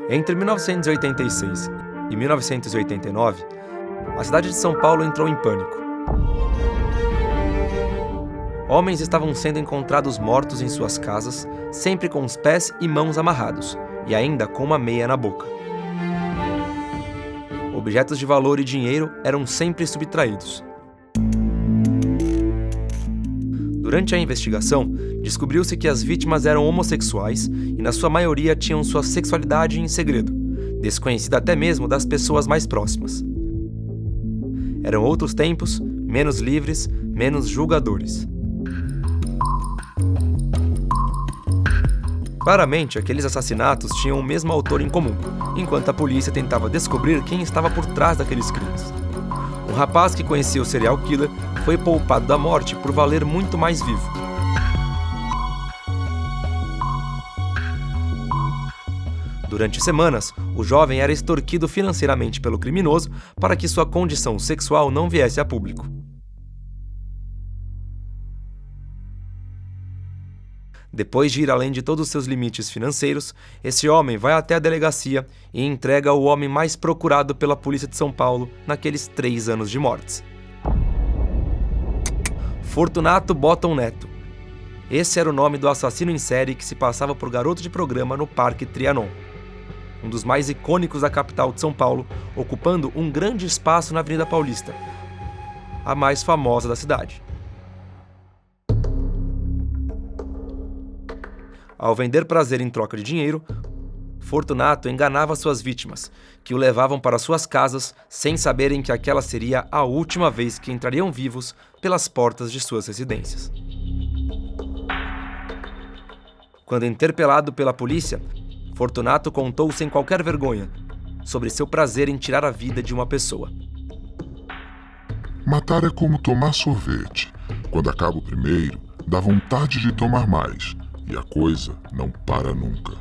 Entre 1986 e 1989, a cidade de São Paulo entrou em pânico. Homens estavam sendo encontrados mortos em suas casas, sempre com os pés e mãos amarrados, e ainda com uma meia na boca. Objetos de valor e dinheiro eram sempre subtraídos. Durante a investigação, descobriu-se que as vítimas eram homossexuais e, na sua maioria, tinham sua sexualidade em segredo, desconhecida até mesmo das pessoas mais próximas. Eram outros tempos, menos livres, menos julgadores. Claramente, aqueles assassinatos tinham o mesmo autor em comum, enquanto a polícia tentava descobrir quem estava por trás daqueles crimes. Um rapaz que conhecia o serial killer foi poupado da morte por valer muito mais vivo. Durante semanas, o jovem era extorquido financeiramente pelo criminoso para que sua condição sexual não viesse a público. Depois de ir além de todos os seus limites financeiros, esse homem vai até a delegacia e entrega o homem mais procurado pela polícia de São Paulo naqueles 3 anos de mortes. Fortunato Botton Neto. Esse era o nome do assassino em série que se passava por garoto de programa no Parque Trianon, um dos mais icônicos da capital de São Paulo, ocupando um grande espaço na Avenida Paulista, a mais famosa da cidade. Ao vender prazer em troca de dinheiro, Fortunato enganava suas vítimas, que o levavam para suas casas sem saberem que aquela seria a última vez que entrariam vivos pelas portas de suas residências. Quando interpelado pela polícia, Fortunato contou sem qualquer vergonha sobre seu prazer em tirar a vida de uma pessoa. Matar é como tomar sorvete. Quando acaba o primeiro, dá vontade de tomar mais. E a coisa não para nunca.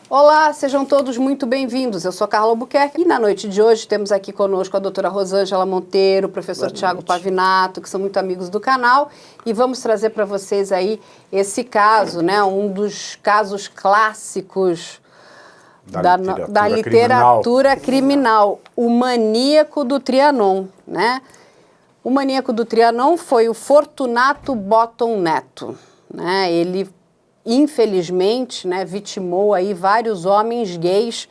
Olá, sejam todos muito bem-vindos. Eu sou Carla Albuquerque e na noite de hoje temos aqui conosco a doutora Rosângela Monteiro, o professor Tiago Pavinato, que são muito amigos do canal, e vamos trazer para vocês aí esse caso, né, um dos casos clássicos da literatura criminal, o Maníaco do Trianon, né? O Maníaco do Trianon foi o Fortunato Botton Neto, né? Ele infelizmente, né, vitimou aí vários homens gays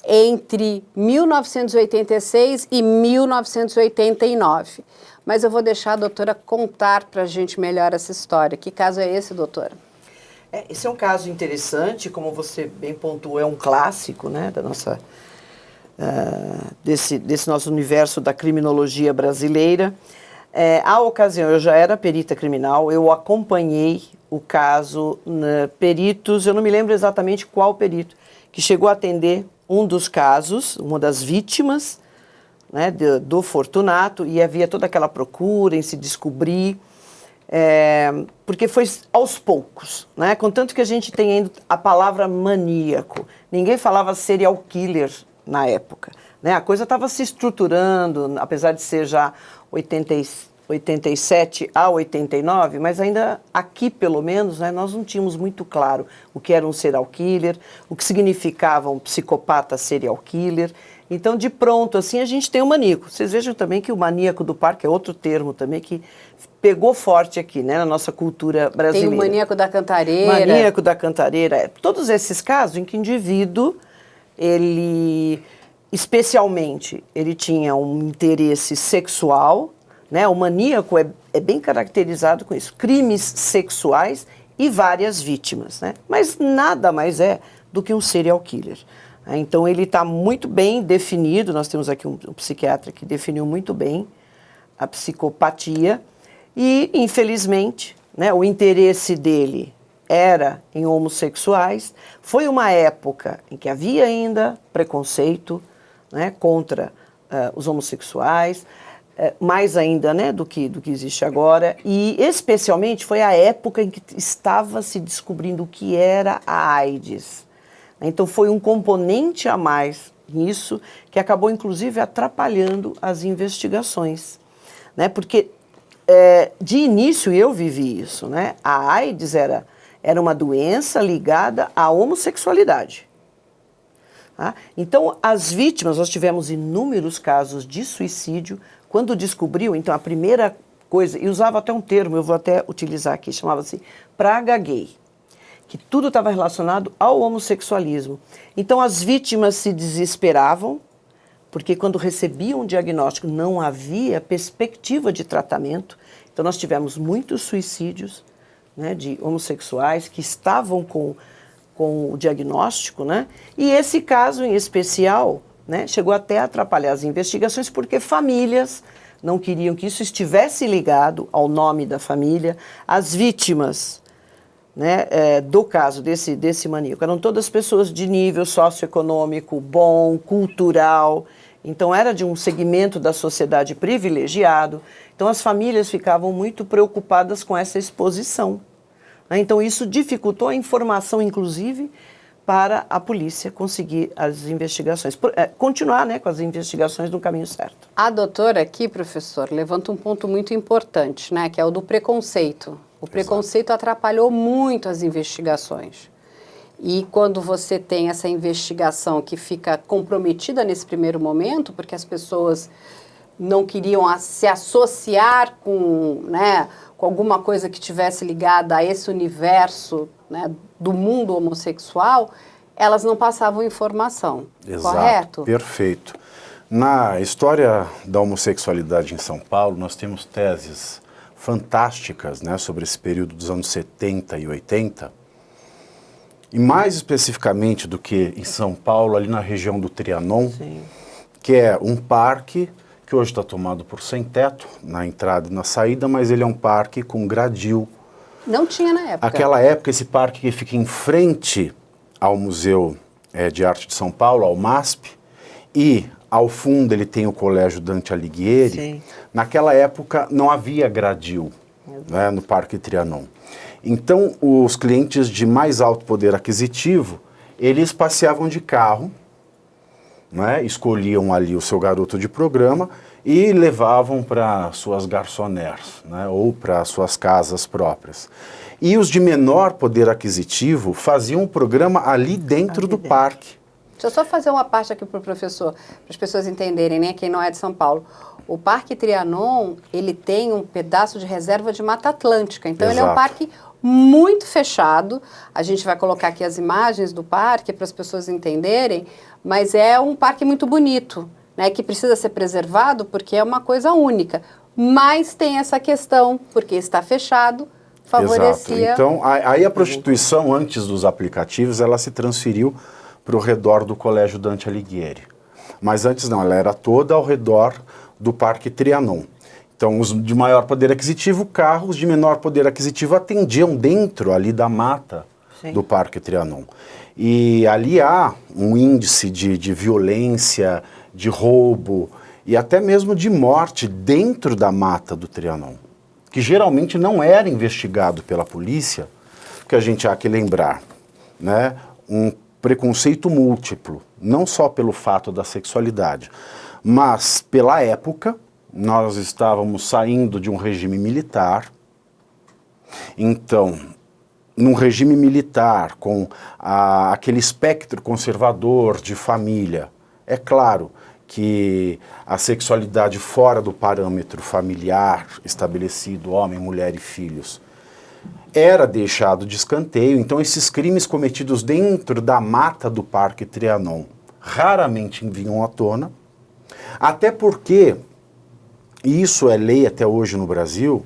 entre 1986 e 1989. Mas eu vou deixar a doutora contar para a gente melhor essa história. Que caso é esse, doutora? Esse é um caso interessante, como você bem pontuou, é um clássico, né, da nossa, desse nosso universo da criminologia brasileira. À ocasião, eu já era perita criminal, eu acompanhei o caso, peritos, eu não me lembro exatamente qual perito, que chegou a atender um dos casos, uma das vítimas, né, do Fortunato, e havia toda aquela procura em se descobrir, porque foi aos poucos, né, contanto que a gente tem ainda a palavra maníaco, ninguém falava serial killer na época, né, a coisa estava se estruturando, apesar de ser já 87 a 89, mas ainda aqui, pelo menos, né, nós não tínhamos muito claro o que era um serial killer, o que significava um psicopata serial killer. Então, de pronto, assim, a gente tem o maníaco. Vocês vejam também que o maníaco do parque é outro termo também que pegou forte aqui, né, na nossa cultura brasileira. Tem o maníaco da cantareira. Maníaco da cantareira. Todos esses casos em que o indivíduo, ele, especialmente, ele tinha um interesse sexual, né? O maníaco é bem caracterizado com isso, crimes sexuais e várias vítimas, né? Mas nada mais é do que um serial killer. Então ele está muito bem definido, nós temos aqui um psiquiatra que definiu muito bem a psicopatia e, infelizmente, né, o interesse dele era em homossexuais. Foi uma época em que havia ainda preconceito, né, contra os homossexuais. mais ainda, né, do que existe agora, e especialmente foi a época em que estava se descobrindo o que era a AIDS. Então foi um componente a mais nisso que acabou inclusive atrapalhando as investigações, né, porque de início eu vivi isso, né, a AIDS era uma doença ligada à homossexualidade. Tá? Então, as vítimas, nós tivemos inúmeros casos de suicídio. Quando descobriu, então, a primeira coisa, e usava até um termo, eu vou até utilizar aqui, chamava-se praga gay, que tudo estava relacionado ao homossexualismo. Então, as vítimas se desesperavam, porque quando recebiam um diagnóstico não havia perspectiva de tratamento. Então, nós tivemos muitos suicídios, né, de homossexuais que estavam com o diagnóstico, né? E esse caso em especial, né, chegou até a atrapalhar as investigações porque famílias não queriam que isso estivesse ligado ao nome da família. As vítimas, né, do caso desse maníaco eram todas pessoas de nível socioeconômico bom, cultural, então era de um segmento da sociedade privilegiado. Então as famílias ficavam muito preocupadas com essa exposição. Então, isso dificultou a informação, inclusive, para a polícia conseguir as investigações. Continuar, né, com as investigações no caminho certo. A doutora aqui, professor, levanta um ponto muito importante, né, que é o do preconceito. O preconceito atrapalhou muito as investigações. E quando você tem essa investigação que fica comprometida nesse primeiro momento, porque as pessoas não queriam se associar com, né, com alguma coisa que tivesse ligada a esse universo, né, do mundo homossexual, elas não passavam informação. Exato, correto? Perfeito. Na história da homossexualidade em São Paulo, nós temos teses fantásticas, né, sobre esse período dos anos 70 e 80, e mais especificamente do que em São Paulo, ali na região do Trianon, sim, que é um parque que hoje está tomado por sem-teto, na entrada e na saída, mas ele é um parque com gradil. Não tinha na época. Naquela época, esse parque que fica em frente ao Museu de Arte de São Paulo, ao MASP, e ao fundo ele tem o Colégio Dante Alighieri. Sim. Naquela época não havia gradil, né, no Parque Trianon. Então, os clientes de mais alto poder aquisitivo, eles passeavam de carro, né, escolhiam ali o seu garoto de programa e levavam para suas garçonères, né, ou para suas casas próprias. E os de menor poder aquisitivo faziam um programa ali dentro do parque. Deixa eu só fazer uma parte aqui para o professor, para as pessoas entenderem, né, quem não é de São Paulo. O Parque Trianon, ele tem um pedaço de reserva de Mata Atlântica, então Exato. Ele é um parque muito fechado. A gente vai colocar aqui as imagens do parque para as pessoas entenderem, mas é um parque muito bonito, né, que precisa ser preservado porque é uma coisa única. Mas tem essa questão, porque está fechado, favorecia... Exato. Então, aí a prostituição, antes dos aplicativos, ela se transferiu para o redor do Colégio Dante Alighieri. Mas antes não, ela era toda ao redor do Parque Trianon. Então, os de maior poder aquisitivo, carros de menor poder aquisitivo atendiam dentro ali da mata Sim. do Parque Trianon. E ali há um índice de violência, de roubo e até mesmo de morte dentro da mata do Trianon, que geralmente não era investigado pela polícia, porque a gente há que lembrar, né, um preconceito múltiplo, não só pelo fato da sexualidade, mas pela época. Nós estávamos saindo de um regime militar, então, num regime militar, com aquele espectro conservador de família, é claro que a sexualidade fora do parâmetro familiar estabelecido, homem, mulher e filhos, era deixado de escanteio. Então esses crimes cometidos dentro da mata do Parque Trianon raramente vinham à tona, até porque... e isso é lei até hoje no Brasil,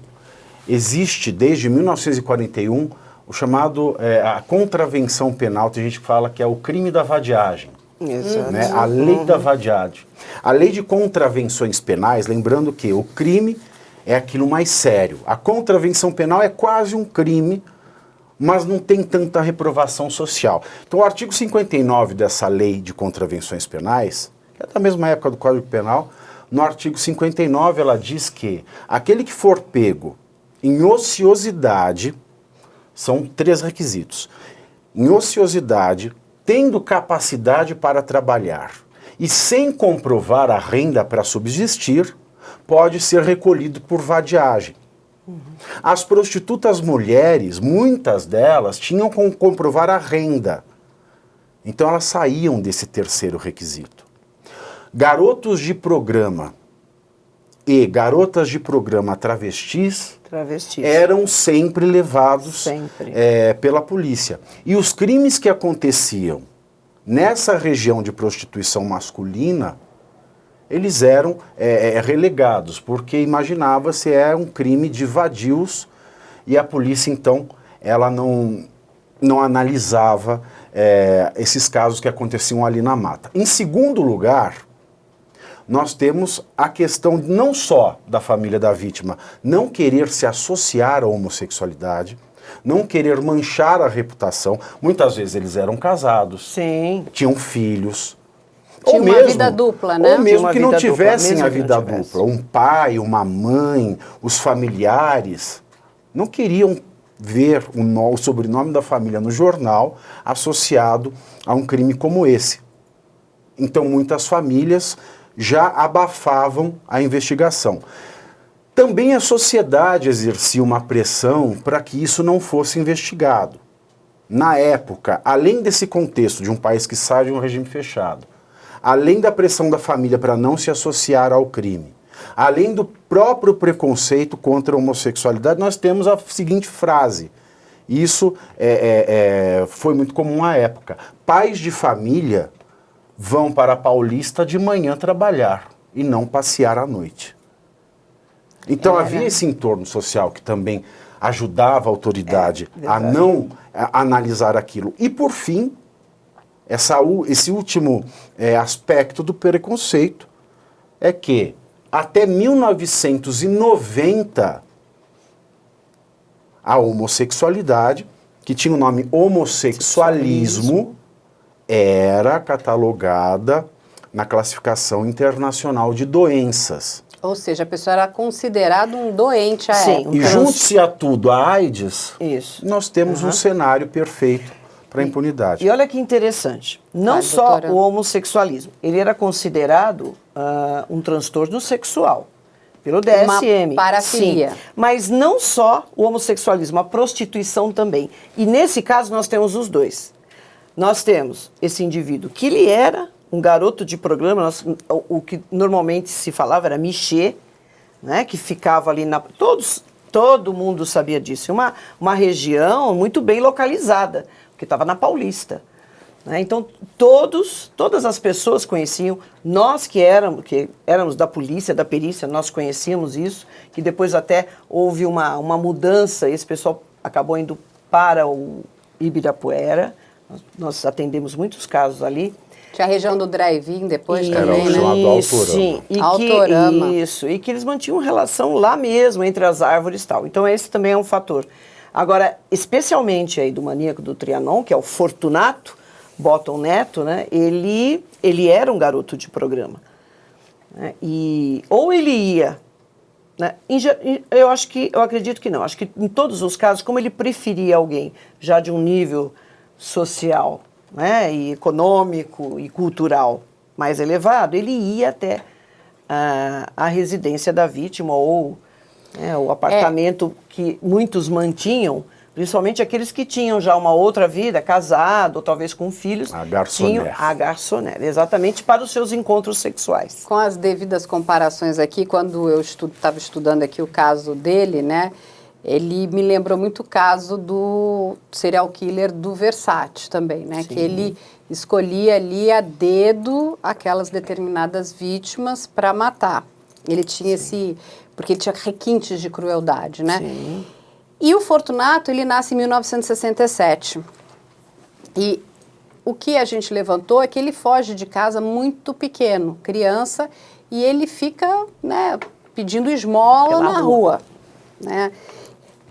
existe desde 1941 o chamado, a contravenção penal, tem gente que fala que é o crime da vadiagem, né? A lei da vadiagem. A lei de contravenções penais, lembrando que o crime é aquilo mais sério, a contravenção penal é quase um crime, mas não tem tanta reprovação social. Então o artigo 59 dessa lei de contravenções penais, que é da mesma época do Código Penal, No artigo 59, ela diz que aquele que for pego em ociosidade, são 3 requisitos, em ociosidade, tendo capacidade para trabalhar e sem comprovar a renda para subsistir, pode ser recolhido por vadiagem. As prostitutas mulheres, muitas delas, tinham como comprovar a renda. Então elas saíam desse 3º requisito. Garotos de programa e garotas de programa travestis eram sempre levados pela polícia. E os crimes que aconteciam nessa região de prostituição masculina, eles eram relegados, porque imaginava-se um crime de vadios e a polícia, então, ela não analisava esses casos que aconteciam ali na mata. Em segundo lugar, nós temos a questão não só da família da vítima não querer se associar à homossexualidade, não querer manchar a reputação. Muitas vezes eles eram casados, tinham filhos. Tinha uma vida dupla, né? Ou mesmo que não tivessem a vida dupla. Um pai, uma mãe, os familiares não queriam ver o sobrenome da família no jornal associado a um crime como esse. Então muitas famílias já abafavam a investigação. Também a sociedade exercia uma pressão para que isso não fosse investigado. Na época, além desse contexto de um país que sai de um regime fechado, além da pressão da família para não se associar ao crime, além do próprio preconceito contra a homossexualidade, nós temos a seguinte frase. Isso foi muito comum à época. Pais de família vão para a Paulista de manhã trabalhar e não passear à noite. Então havia esse entorno social que também ajudava a autoridade a não analisar aquilo. E por fim, esse último aspecto do preconceito é que até 1990 a homossexualidade, que tinha o nome homossexualismo, era catalogada na classificação internacional de doenças. Ou seja, a pessoa era considerada um doente à época. E junte-se a tudo a AIDS, nós temos um cenário perfeito para a impunidade. E olha que interessante, não só o homossexualismo, ele era considerado um transtorno sexual pelo DSM. Uma parafilia. Sim, mas não só o homossexualismo, a prostituição também. E nesse caso nós temos os dois. Nós temos esse indivíduo que ele era um garoto de programa, o que normalmente se falava era michê, né, que ficava ali todo mundo sabia disso, uma região muito bem localizada, porque estava na Paulista. Né? Então todas as pessoas conheciam, nós que éramos da polícia, da perícia, nós conhecíamos isso, que depois até houve uma mudança, esse pessoal acabou indo para o Ibirapuera. Nós atendemos muitos casos ali. Tinha a região do drive-in depois Era também, o chamado Autorama. Sim, Autorama. E que eles mantinham relação lá mesmo, entre as árvores e tal. Então esse também é um fator. Agora, especialmente aí do maníaco do Trianon, que é o Fortunato Botton Neto, né, ele era um garoto de programa. Né, ou ele ia... Né, eu acredito que não. Acho que em todos os casos, como ele preferia alguém já de um nível social, né, e econômico e cultural mais elevado, ele ia até a residência da vítima ou o apartamento que muitos mantinham, principalmente aqueles que tinham já uma outra vida, casado ou talvez com filhos, tinham a garçonete, exatamente para os seus encontros sexuais. Com as devidas comparações aqui, quando eu estava estudando aqui o caso dele, né, ele me lembrou muito o caso do serial killer do Versace também, né? Sim. Que ele escolhia ali a dedo aquelas determinadas vítimas para matar. Ele tinha porque ele tinha requintes de crueldade, né? Sim. E o Fortunato, ele nasce em 1967. E o que a gente levantou é que ele foge de casa muito pequeno, criança, e ele fica, né, pedindo esmola na rua, né?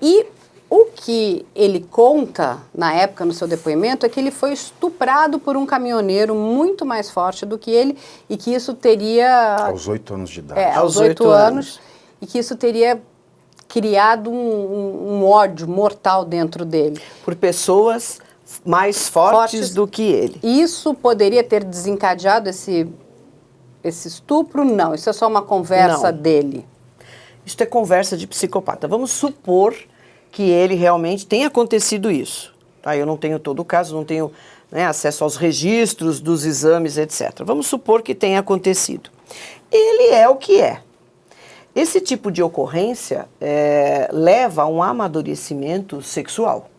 E O que ele conta, na época, no seu depoimento, é que ele foi estuprado por um caminhoneiro muito mais forte do que ele e que isso teria... Aos 8 anos de idade. Aos 8 anos. E que isso teria criado um ódio mortal dentro dele. Por pessoas mais fortes do que ele. Isso poderia ter desencadeado esse estupro? Não, isso é só uma conversa dele. Isso é conversa de psicopata. Vamos supor que ele realmente tenha acontecido isso. Tá? Eu não tenho todo o caso, não tenho, né, acesso aos registros dos exames, etc. Vamos supor que tenha acontecido. Ele é o que é. Esse tipo de ocorrência leva a um amadurecimento sexual.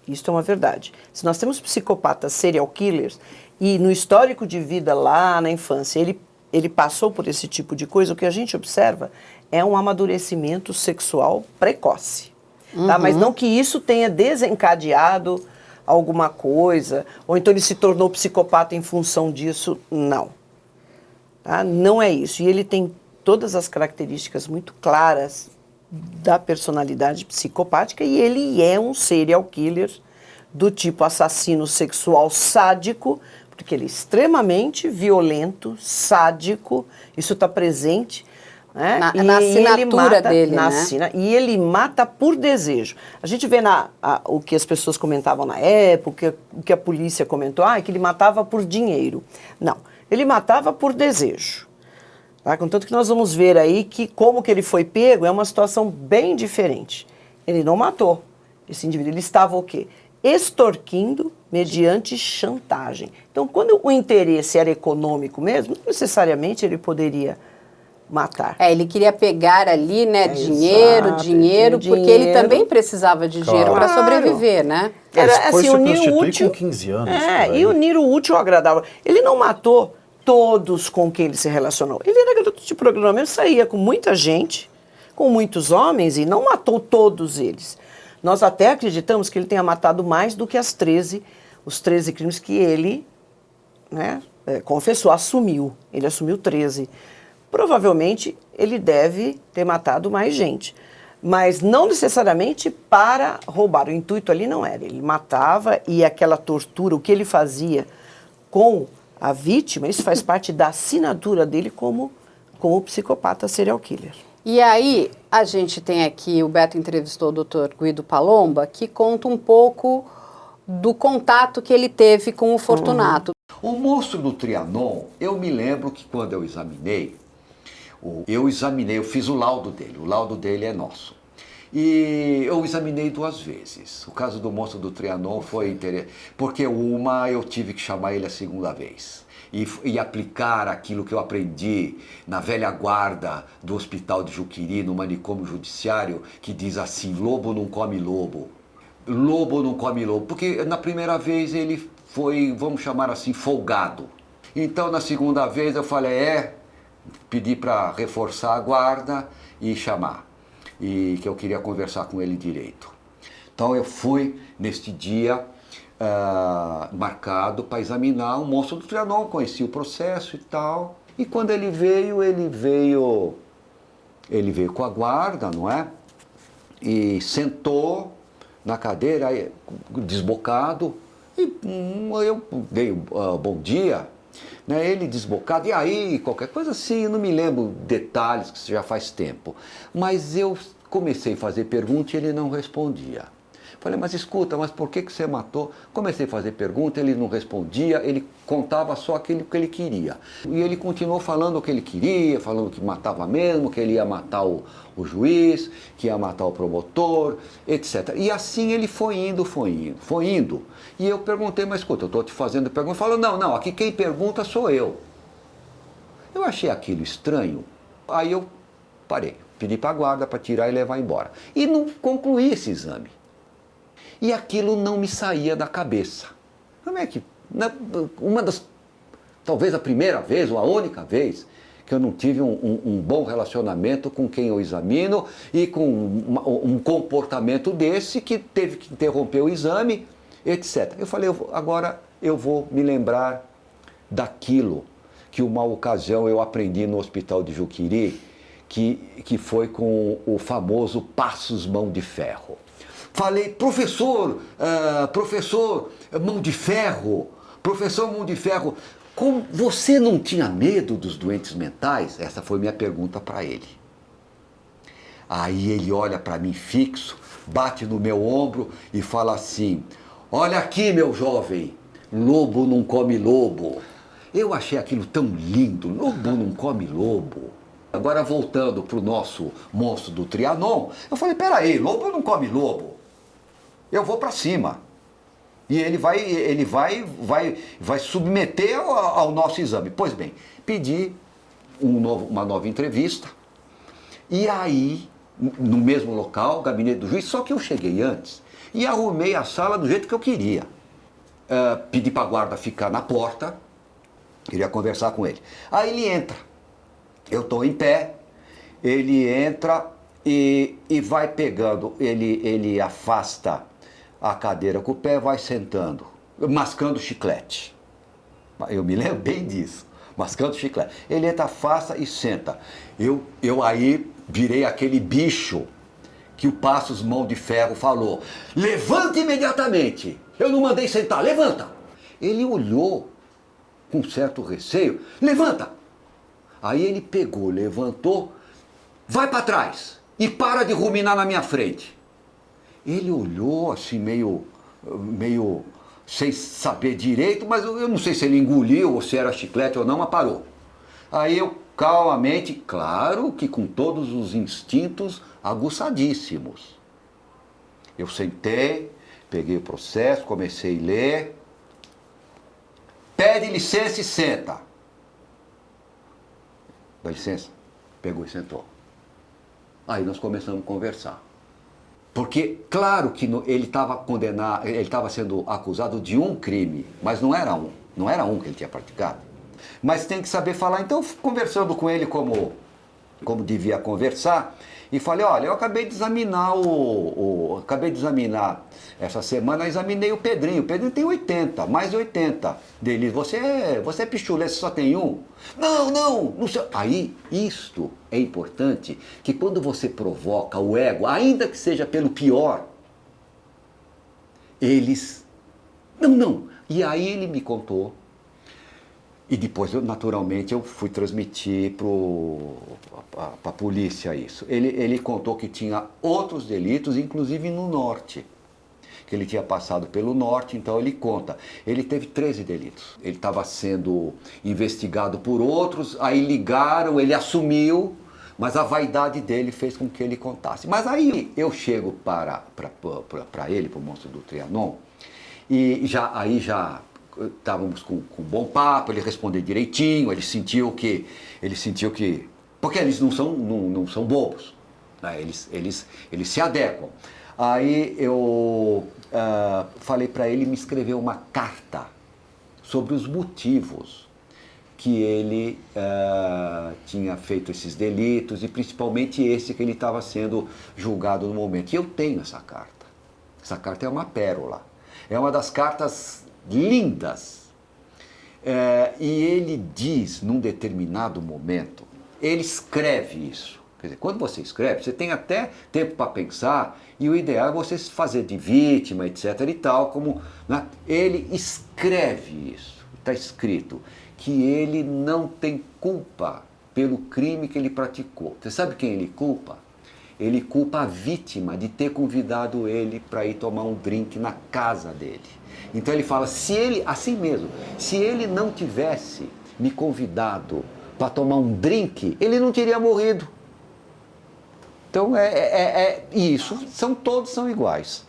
Isso é uma verdade. Se nós temos psicopatas serial killers e no histórico de vida lá na infância ele passou por esse tipo de coisa, o que a gente observa é um amadurecimento sexual precoce. Tá? Mas não que isso tenha desencadeado alguma coisa, ou então ele se tornou psicopata em função disso, não. Tá? Não é isso. E ele tem todas as características muito claras da personalidade psicopática e ele é um serial killer do tipo assassino sexual sádico, porque ele é extremamente violento, sádico, isso está presente, né? Na assinatura dele, né? E ele mata por desejo. A gente vê o que as pessoas comentavam na época, o que a polícia comentou, que ele matava por dinheiro. Não, ele matava por desejo. Tá? Contanto que nós vamos ver aí que como que ele foi pego é uma situação bem diferente. Ele não matou esse indivíduo, ele estava o quê? Extorquindo mediante chantagem. Então, quando o interesse era econômico mesmo, não necessariamente ele poderia matar. Ele queria pegar ali, né, dinheiro, porque ele também precisava de dinheiro para sobreviver, né? Era assim, unir o útil com 15 anos. E unir o útil ao agradável. Ele não matou todos com quem ele se relacionou. Ele era garoto de programa, ele saía com muita gente, com muitos homens e não matou todos eles. Nós até acreditamos que ele tenha matado mais do que os 13 crimes que ele, né, confessou, assumiu. Ele assumiu 13. Provavelmente ele deve ter matado mais gente, mas não necessariamente para roubar. O intuito ali não era. Ele matava e aquela tortura, o que ele fazia com a vítima, isso faz parte da assinatura dele como psicopata serial killer. E aí, a gente tem aqui, o Beto entrevistou o Dr. Guido Palomba, que conta um pouco do contato que ele teve com o Fortunato. O monstro do Trianon, eu me lembro que quando eu examinei, eu fiz o laudo dele é nosso. E eu examinei 2 vezes. O caso do monstro do Trianon foi interessante, porque uma eu tive que chamar ele a segunda vez. E aplicar aquilo que eu aprendi na velha guarda do Hospital de Juqueri, no manicômio judiciário, que diz assim: lobo não come lobo. Lobo não come lobo. Porque na primeira vez ele foi, vamos chamar assim, folgado. Então na segunda vez eu falei, pedi para reforçar a guarda e chamar. E que eu queria conversar com ele direito. Então eu fui neste dia marcado para examinar o monstro do Trianon, conheci o processo e tal. E quando ele veio com a guarda, não é? E sentou na cadeira, desbocado, e eu dei bom dia, né? Ele desbocado, e aí, qualquer coisa assim, eu não me lembro detalhes, que isso já faz tempo. Mas eu comecei a fazer pergunta e ele não respondia. Falei, mas escuta, mas por que você matou? Comecei a fazer pergunta, ele não respondia, ele contava só aquilo que ele queria. E ele continuou falando o que ele queria, falando que matava mesmo, que ele ia matar o juiz, que ia matar o promotor, etc. E assim ele foi indo. E eu perguntei, mas escuta, eu estou te fazendo pergunta. Ele falou, não, aqui quem pergunta sou eu. Eu achei aquilo estranho, aí eu parei, pedi para a guarda para tirar e levar embora. E não concluí esse exame. E aquilo não me saía da cabeça. Como é que, talvez a primeira vez ou a única vez que eu não tive um bom relacionamento com quem eu examino e com um comportamento desse que teve que interromper o exame, etc. Eu falei, agora eu vou me lembrar daquilo que uma ocasião eu aprendi no Hospital de Juqueri, que foi com o famoso Passos Mão de Ferro. Falei, professor Mão de Ferro, como você não tinha medo dos doentes mentais? Essa foi minha pergunta para ele. Aí ele olha para mim fixo, bate no meu ombro e fala assim, olha aqui, meu jovem, lobo não come lobo. Eu achei aquilo tão lindo, lobo não come lobo. Agora voltando para o nosso monstro do Trianon, eu falei, peraí, lobo não come lobo. Eu vou para cima. E ele vai submeter ao nosso exame. Pois bem, pedi uma nova entrevista. E aí, no mesmo local, gabinete do juiz, só que eu cheguei antes e arrumei a sala do jeito que eu queria. Pedi para a guarda ficar na porta, queria conversar com ele. Aí ele entra, eu estou em pé, ele entra e vai pegando, ele afasta a cadeira com o pé, vai sentando, mascando chiclete. Eu me lembro bem disso, mascando chiclete. Ele entra, afasta e senta. Eu aí virei aquele bicho que o Passos Mão de Ferro falou, levanta imediatamente. Eu não mandei sentar, levanta. Ele olhou com certo receio, levanta. Aí ele pegou, levantou, vai para trás e para de ruminar na minha frente. Ele olhou assim, meio sem saber direito, mas eu não sei se ele engoliu ou se era chiclete ou não, mas parou. Aí eu calmamente, claro que com todos os instintos aguçadíssimos. Eu sentei, peguei o processo, comecei a ler. Pede licença e senta. Dá licença? Pegou e sentou. Aí nós começamos a conversar. Porque, claro que ele estava sendo acusado de um crime, mas não era um que ele tinha praticado. Mas tem que saber falar. Então, conversando com ele como devia conversar, e falei, olha, eu acabei de examinar essa semana, eu examinei o Pedrinho tem 80, mais de 80 delitos. Você é pichulé, você só tem um? Não sei. Aí, isto é importante, que quando você provoca o ego, ainda que seja pelo pior, eles, não. E aí ele me contou, e depois, naturalmente, eu fui transmitir para a polícia isso. Ele contou que tinha outros delitos, inclusive no norte, que ele tinha passado pelo norte, então ele conta. Ele teve 13 delitos. Ele estava sendo investigado por outros, aí ligaram, ele assumiu, mas a vaidade dele fez com que ele contasse. Mas aí eu chego para ele, para o monstro do Trianon, e já estávamos com um bom papo, ele respondeu direitinho, ele sentiu que porque eles não são bobos, né? Eles se adequam. Aí eu falei para ele me escrever uma carta sobre os motivos que ele tinha feito esses delitos e principalmente esse que ele estava sendo julgado no momento. E eu tenho essa carta. Essa carta é uma pérola. É uma das cartas lindas. E ele diz, num determinado momento, ele escreve isso. Quer dizer, quando você escreve, você tem até tempo para pensar, e o ideal é você se fazer de vítima, etc. e tal, né? Ele escreve isso, está escrito, que ele não tem culpa pelo crime que ele praticou. Você sabe quem ele culpa? Ele culpa a vítima de ter convidado ele para ir tomar um drink na casa dele. Então ele fala, se ele não tivesse me convidado para tomar um drink, ele não teria morrido. Então isso, todos são iguais.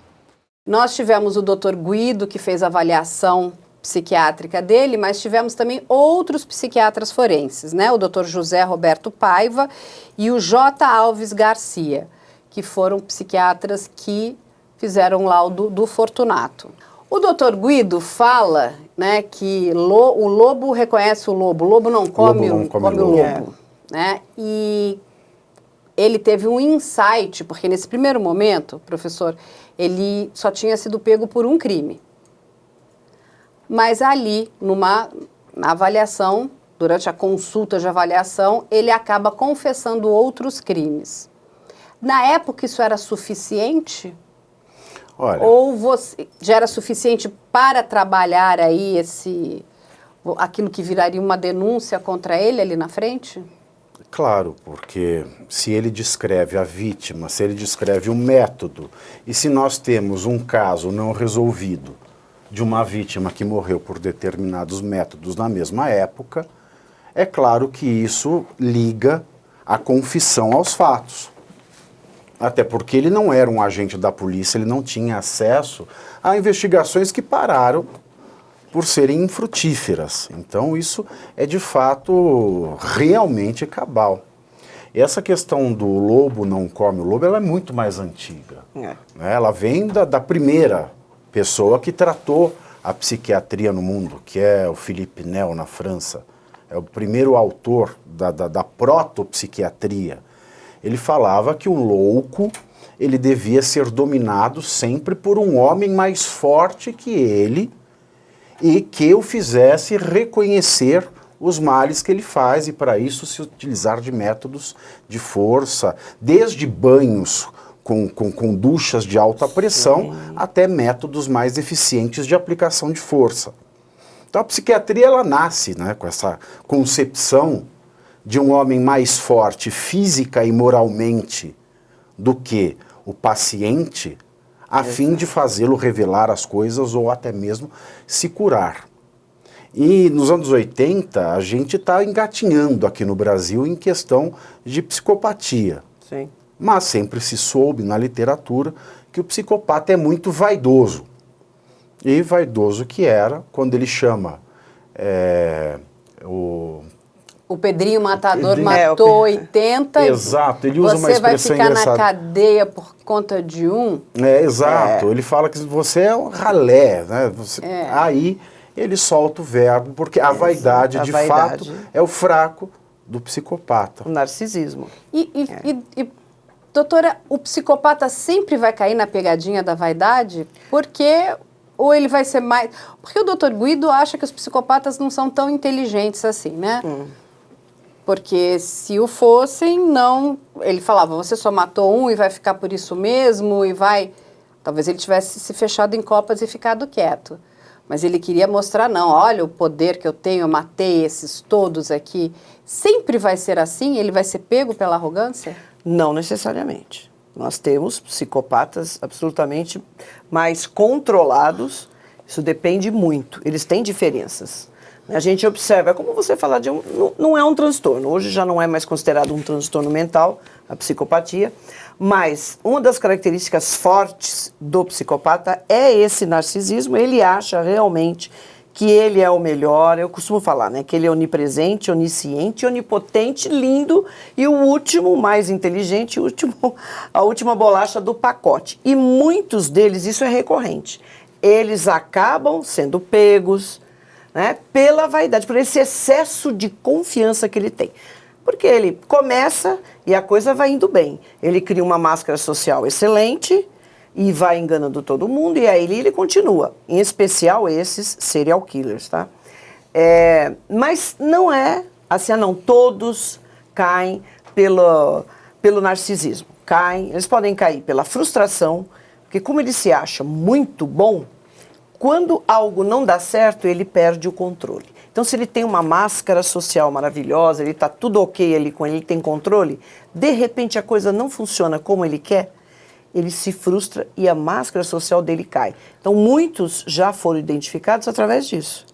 Nós tivemos o Dr. Guido, que fez a avaliação psiquiátrica dele, mas tivemos também outros psiquiatras forenses, né? O Dr. José Roberto Paiva e o J. Alves Garcia, que foram psiquiatras que fizeram laudo do Fortunato. O Dr. Guido fala, né, que o lobo reconhece o lobo não come o lobo. Né? E ele teve um insight, porque nesse primeiro momento, professor, ele só tinha sido pego por um crime. Mas ali, na avaliação, durante a consulta de avaliação, ele acaba confessando outros crimes. Na época, isso era suficiente? Olha, Ou você já era suficiente para trabalhar aí aquilo que viraria uma denúncia contra ele ali na frente? claro, porque se ele descreve a vítima, se ele descreve o método, e se nós temos um caso não resolvido de uma vítima que morreu por determinados métodos na mesma época, é claro que isso liga a confissão aos fatos. Até porque ele não era um agente da polícia, ele não tinha acesso a investigações que pararam por serem infrutíferas. Então isso é de fato realmente cabal. E essa questão do lobo não come o lobo, ela é muito mais antiga. Né? Ela vem da primeira pessoa que tratou a psiquiatria no mundo, que é o Philippe Nel, na França. É o primeiro autor da protopsiquiatria. Ele falava que o louco ele devia ser dominado sempre por um homem mais forte que ele e que o fizesse reconhecer os males que ele faz e para isso se utilizar de métodos de força, desde banhos com duchas de alta pressão até métodos mais eficientes de aplicação de força. Então a psiquiatria ela nasce, né, com essa concepção de um homem mais forte física e moralmente do que o paciente, a fim de fazê-lo revelar as coisas ou até mesmo se curar. E nos anos 80, a gente está engatinhando aqui no Brasil em questão de psicopatia. Sim. Mas sempre se soube na literatura que o psicopata é muito vaidoso. E vaidoso que era quando ele chama O Pedrinho Matador Pedrinho- matou 80 Exato, ele usa uma você vai expressão ficar na engraçada. cadeia por conta de um. Exato, ele fala que você é um ralé, né? Aí ele solta o verbo, porque a vaidade, a de vaidade. fato, é o fraco do psicopata. O narcisismo. Doutora, o psicopata sempre vai cair na pegadinha da vaidade? Porque... Ou ele vai ser mais... Porque o doutor Guido acha que os psicopatas não são tão inteligentes assim, né? Porque se o fossem, não... Ele falava, você só matou um e vai ficar por isso mesmo e vai... Talvez ele tivesse se fechado em copas e ficado quieto. Mas ele queria mostrar, não, olha o poder que eu tenho, eu matei esses todos aqui. Sempre vai ser assim? Ele vai ser pego pela arrogância? Não necessariamente. Nós temos psicopatas absolutamente mais controlados, isso depende muito, eles têm diferenças. A gente observa, é como você falar de não é um transtorno, hoje já não é mais considerado um transtorno mental, a psicopatia, mas uma das características fortes do psicopata é esse narcisismo, ele acha realmente que ele é o melhor, eu costumo falar, né, que ele é onipresente, onisciente, onipotente, lindo e o último, mais inteligente, a última bolacha do pacote. E muitos deles, isso é recorrente, eles acabam sendo pegos, né, pela vaidade, por esse excesso de confiança que ele tem. Porque ele começa e a coisa vai indo bem. Ele cria uma máscara social excelente e vai enganando todo mundo, e aí ele continua. Em especial esses serial killers, tá? Mas não é assim, não, todos caem pelo narcisismo. Eles podem cair pela frustração, porque como ele se acha muito bom, quando algo não dá certo, ele perde o controle. Então, se ele tem uma máscara social maravilhosa, ele está tudo ok ali com ele tem controle, de repente a coisa não funciona como ele quer, ele se frustra e a máscara social dele cai. Então, muitos já foram identificados através disso.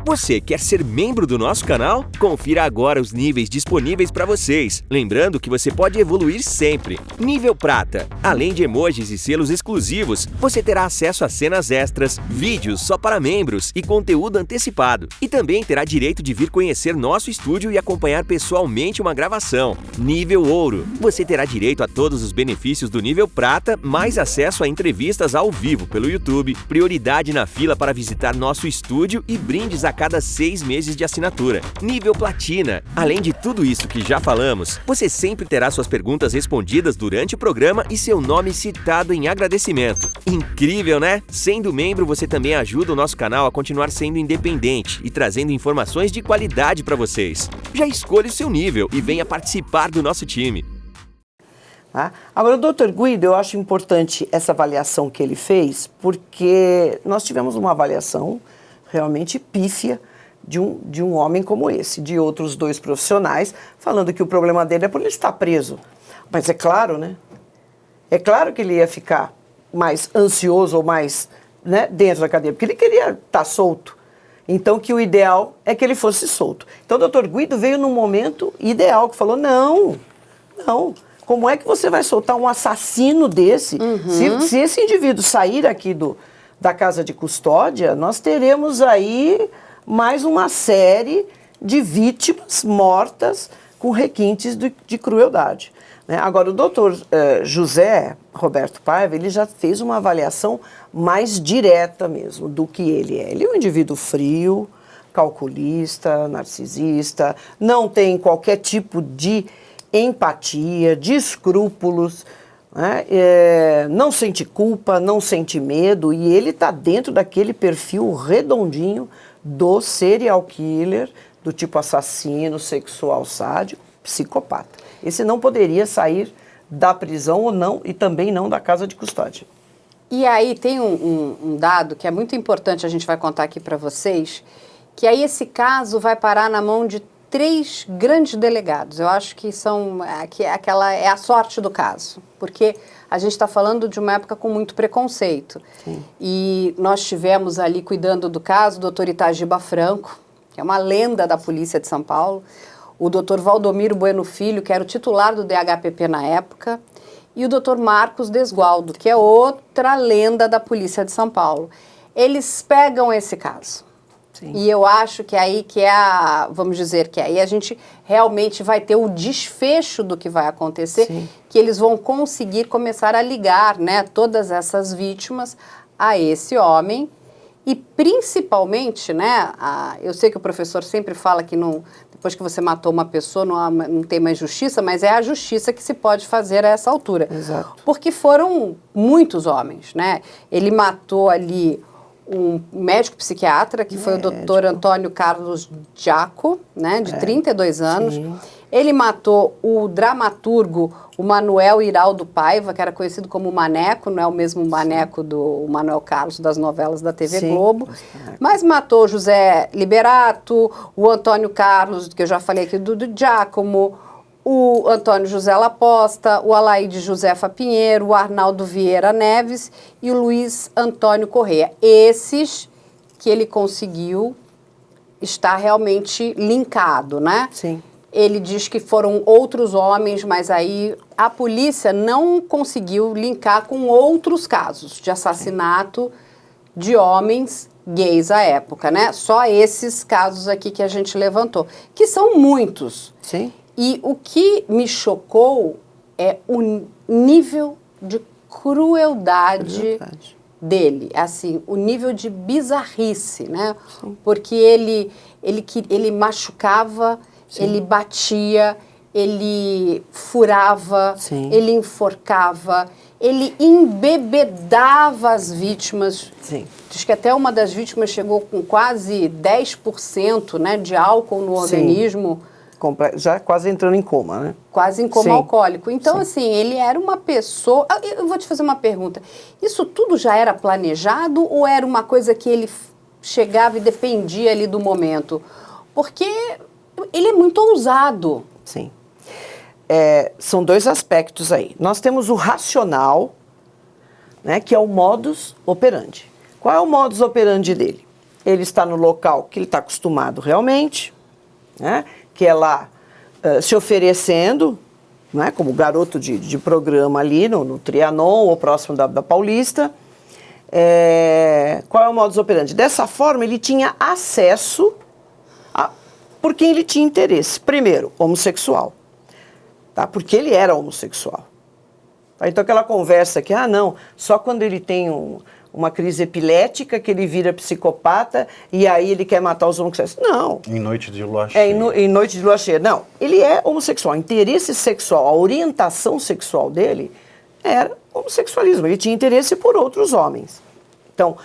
Você quer ser membro do nosso canal? Confira agora os níveis disponíveis para vocês. Lembrando que você pode evoluir sempre. Nível Prata. Além de emojis e selos exclusivos, você terá acesso a cenas extras, vídeos só para membros e conteúdo antecipado. E também terá direito de vir conhecer nosso estúdio e acompanhar pessoalmente uma gravação. Nível Ouro. Você terá direito a todos os benefícios do nível Prata, mais acesso a entrevistas ao vivo pelo YouTube, prioridade na fila para visitar nosso estúdio e brindes a cada 6 meses de assinatura. Nível Platina. Além de tudo isso que já falamos, você sempre terá suas perguntas respondidas durante o programa e seu nome citado em agradecimento. Incrível, né? Sendo membro, você também ajuda o nosso canal a continuar sendo independente e trazendo informações de qualidade para vocês. Já escolha o seu nível e venha participar do nosso time. Tá? Agora, o Dr. Guido, eu acho importante essa avaliação que ele fez, porque nós tivemos uma avaliação realmente pífia de um homem como esse, de outros 2 profissionais, falando que o problema dele é por ele estar preso. Mas é claro, né? É claro que ele ia ficar mais ansioso ou mais, né, dentro da cadeia, porque ele queria estar solto. Então, que o ideal é que ele fosse solto. Então, o Dr. Guido veio num momento ideal, que falou, não, como é que você vai soltar um assassino desse? Se esse indivíduo sair aqui da casa de custódia, nós teremos aí mais uma série de vítimas mortas com requintes de crueldade. Né? Agora, o doutor José Roberto Paiva, ele já fez uma avaliação mais direta mesmo do que ele é. Ele é um indivíduo frio, calculista, narcisista, não tem qualquer tipo de empatia, de escrúpulos, né? Não sente culpa, não sente medo, e ele está dentro daquele perfil redondinho do serial killer, do tipo assassino, sexual, sádico, psicopata. Esse não poderia sair da prisão ou não, e também não da casa de custódia. E aí tem um dado que é muito importante, a gente vai contar aqui para vocês, que aí esse caso vai parar na mão de 3 grandes delegados. Eu acho que aquela é a sorte do caso, porque a gente está falando de uma época com muito preconceito. Sim. E nós tivemos ali, cuidando do caso, o doutor Itagiba Franco, que é uma lenda da polícia de São Paulo, o doutor Valdomiro Bueno Filho, que era o titular do DHPP na época, e o doutor Marcos Desgualdo, que é outra lenda da polícia de São Paulo. Eles pegam esse caso. Sim. E eu acho que aí que é vamos dizer que aí a gente realmente vai ter o desfecho do que vai acontecer, sim, que eles vão conseguir começar a ligar, né, todas essas vítimas a esse homem. E principalmente, né, eu sei que o professor sempre fala que depois que você matou uma pessoa não tem mais justiça, mas é a justiça que se pode fazer a essa altura. Exato. Porque foram muitos homens, né? Ele matou ali um médico psiquiatra, que foi o doutor Antônio Carlos Giaco, né, de 32 anos. Sim. Ele matou o dramaturgo, o Manuel Iraldo Paiva, que era conhecido como Maneco, não é o mesmo Maneco do Manuel Carlos das novelas da TV Sim. Globo, mas matou o José Liberato, o Antônio Carlos, que eu já falei aqui, do Giacomo, o Antônio José Laposta, o Alaide Josefa Pinheiro, o Arnaldo Vieira Neves e o Luiz Antônio Correia. Esses que ele conseguiu estar realmente linkado, né? Sim. Ele diz que foram outros homens, mas aí a polícia não conseguiu linkar com outros casos de assassinato de homens gays à época, né? Só esses casos aqui que a gente levantou, que são muitos. Sim. E o que me chocou é o nível de crueldade dele, assim, o nível de bizarrice, né? Sim. Porque ele machucava, Sim. ele batia, ele furava, Sim. ele enforcava, ele embebedava as vítimas. Sim. Diz que até uma das vítimas chegou com quase 10%, né, de álcool no organismo. Já quase entrando em coma, né? Quase em coma Sim. alcoólico. Então, Sim. assim, ele era uma pessoa... Eu vou te fazer uma pergunta. Isso tudo já era planejado ou era uma coisa que ele chegava e dependia ali do momento? Porque ele é muito ousado. Sim. São 2 aspectos aí. Nós temos o racional, né, que é o modus operandi. Qual é o modus operandi dele? Ele está no local que ele está acostumado realmente, né? Que é lá se oferecendo, né, como garoto de programa ali no Trianon ou próximo da Paulista. Qual é o modus operandi? Dessa forma, ele tinha acesso por quem ele tinha interesse. Primeiro, homossexual, tá? Porque ele era homossexual. Tá? Então, aquela conversa que, não, só quando ele tem uma crise epilética que ele vira psicopata e aí ele quer matar os homossexuais. Não. Em noite de lua cheia. Em noite de lua cheia. Não, ele é homossexual. O interesse sexual, a orientação sexual dele era homossexualismo. Ele tinha interesse por outros homens. Então,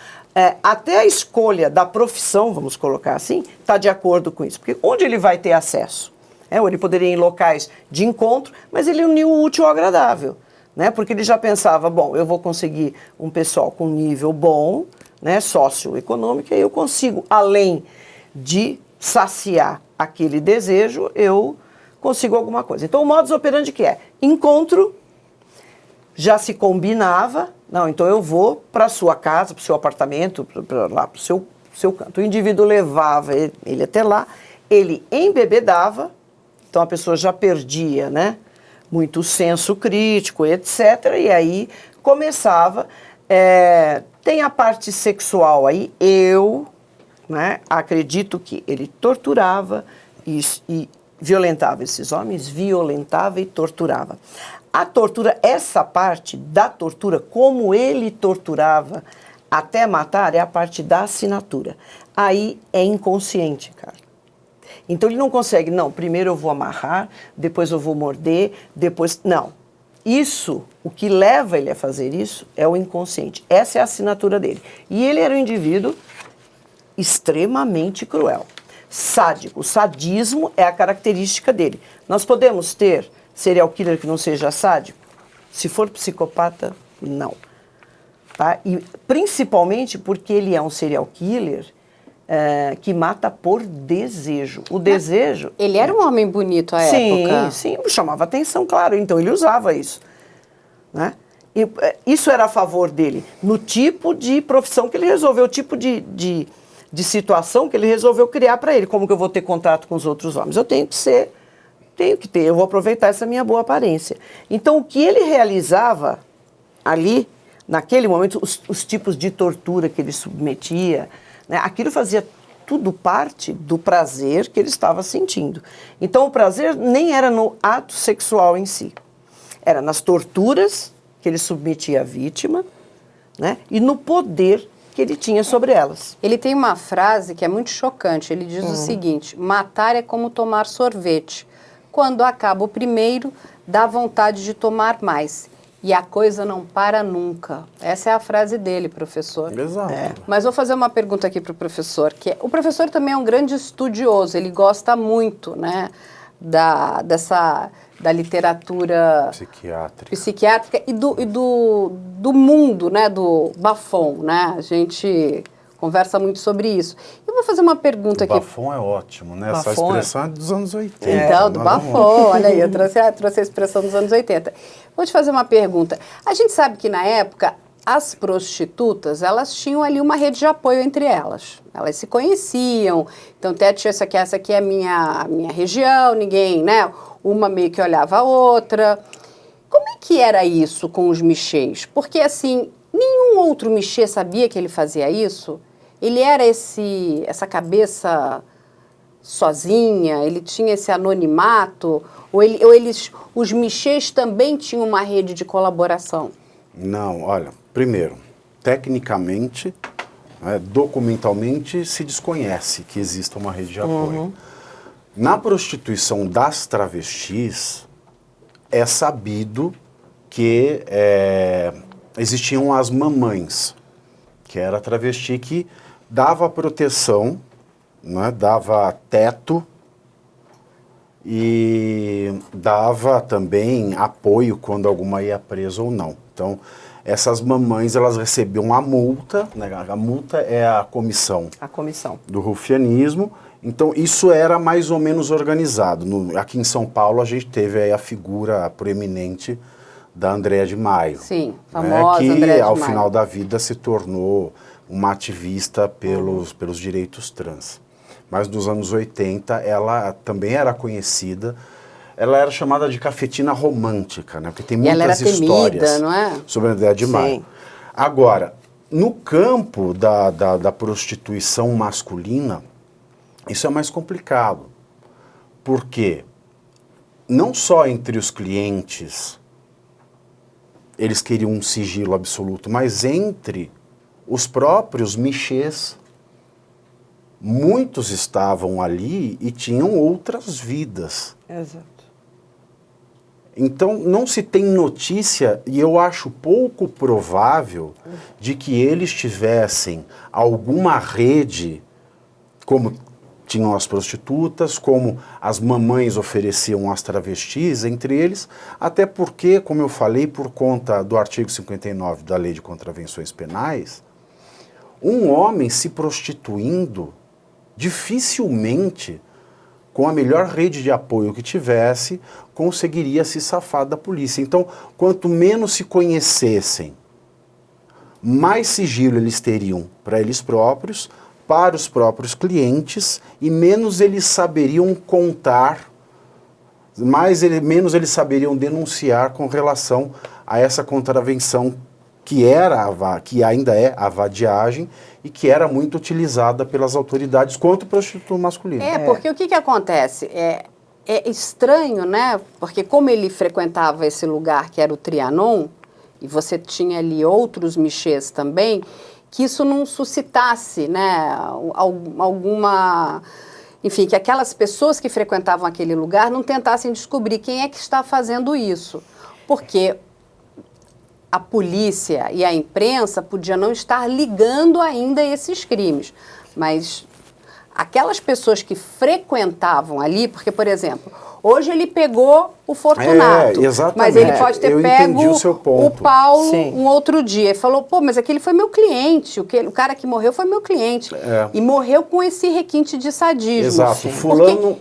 até a escolha da profissão, vamos colocar assim, está de acordo com isso. Porque onde ele vai ter acesso? Ou ele poderia ir em locais de encontro, mas ele uniu o útil ao agradável, né? Porque ele já pensava, bom, eu vou conseguir um pessoal com nível bom, né, socioeconômico, e eu consigo, além de saciar aquele desejo, eu consigo alguma coisa. Então, o modus operandi que é? Encontro, já se combinava, não, então eu vou para a sua casa, para o seu apartamento, para lá, para o seu canto. O indivíduo levava ele até lá, ele embebedava, então a pessoa já perdia, né, muito o senso crítico, etc. E aí começava, tem a parte sexual aí, né, acredito que ele torturava e violentava esses homens, violentava e torturava. A tortura, essa parte da tortura, como ele torturava até matar, é a parte da assinatura. Aí é inconsciente, cara. Então ele não consegue, não, primeiro eu vou amarrar, depois eu vou morder, depois... Não. Isso, o que leva ele a fazer isso é o inconsciente. Essa é a assinatura dele. E ele era um indivíduo extremamente cruel. Sádico. O sadismo é a característica dele. Nós podemos ter serial killer que não seja sádico? Se for psicopata, não. Tá? E principalmente porque ele é um serial killer que mata por desejo. O desejo... Ele era um homem bonito à época. Sim, chamava atenção, claro. Então ele usava isso. Né? E, isso era a favor dele. No tipo de profissão que ele resolveu, o tipo de situação que ele resolveu criar para ele. Como que eu vou ter contato com os outros homens? Eu tenho que ter, eu vou aproveitar essa minha boa aparência. Então, o que ele realizava ali, naquele momento, os tipos de tortura que ele submetia, né, aquilo fazia tudo parte do prazer que ele estava sentindo. Então, o prazer nem era no ato sexual em si, era nas torturas que ele submetia a vítima, né, e no poder que ele tinha sobre elas. Ele tem uma frase que é muito chocante. Ele diz o seguinte: matar é como tomar sorvete. Quando acaba o primeiro, dá vontade de tomar mais. E a coisa não para nunca. Essa é a frase dele, professor. Exato. Mas vou fazer uma pergunta aqui para o professor, o professor também é um grande estudioso, ele gosta muito, né, da literatura psiquiátrica e do mundo, né, do Buffon, né? A gente conversa muito sobre isso. Eu vou fazer uma pergunta aqui. Buffon é ótimo, né? Essa expressão é dos anos 80. Então, do Buffon, olha aí, eu trouxe a expressão dos anos 80. Vou te fazer uma pergunta. A gente sabe que na época as prostitutas, elas tinham ali uma rede de apoio entre elas. Elas se conheciam, então essa aqui é a minha região, ninguém, né? Uma meio que olhava a outra. Como é que era isso com os michês? Porque, assim, nenhum outro michê sabia que ele fazia isso. Ele era essa cabeça sozinha, ele tinha esse anonimato, os michês também tinham uma rede de colaboração? Não, olha, primeiro, tecnicamente, documentalmente, se desconhece que exista uma rede de apoio. Na prostituição das travestis, é sabido que existiam as mamães, que era a travesti que dava proteção, né, dava teto e dava também apoio quando alguma ia presa ou não. Então, essas mamães, elas recebiam a multa, né, a multa é a comissão do rufianismo. Então, isso era mais ou menos organizado. Aqui em São Paulo, a gente teve aí a figura proeminente da Andréa de Maio. Sim, famosa que, Andréa de ao Maio. final da vida, se tornou uma ativista pelos direitos trans. Mas nos anos 80, ela também era conhecida. Ela era chamada de cafetina romântica, né? Porque tem muitas histórias não é? sobre a Andréa de Maio. Agora, no campo da prostituição masculina, isso é mais complicado, porque não só entre os clientes eles queriam um sigilo absoluto, mas entre os próprios michês, muitos estavam ali e tinham outras vidas. Exato. Então, não se tem notícia, e eu acho pouco provável, de que eles tivessem alguma rede, como tinham as prostitutas, como as mamães ofereciam as travestis, entre eles, até porque, como eu falei, por conta do artigo 59 da Lei de Contravenções Penais, um homem se prostituindo dificilmente, com a melhor rede de apoio que tivesse, conseguiria se safar da polícia. Então, quanto menos se conhecessem, mais sigilo eles teriam para eles próprios, para os próprios clientes, e menos eles saberiam contar, menos eles saberiam denunciar com relação a essa contravenção que ainda é a vadiagem e que era muito utilizada pelas autoridades contra o prostituto masculino. Porque o que acontece? É estranho, né? Porque como ele frequentava esse lugar que era o Trianon, e você tinha ali outros michês também, que isso não suscitasse, né, alguma... Enfim, que aquelas pessoas que frequentavam aquele lugar não tentassem descobrir quem é que está fazendo isso. Porque a polícia e a imprensa podiam não estar ligando ainda esses crimes, mas aquelas pessoas que frequentavam ali, porque, por exemplo, hoje ele pegou o Fortunato, exatamente. mas ele pode ter pego o Paulo Sim. um outro dia e falou, pô, mas aquele foi meu cliente, o cara que morreu foi meu cliente, e morreu com esse requinte de sadismo. Exato,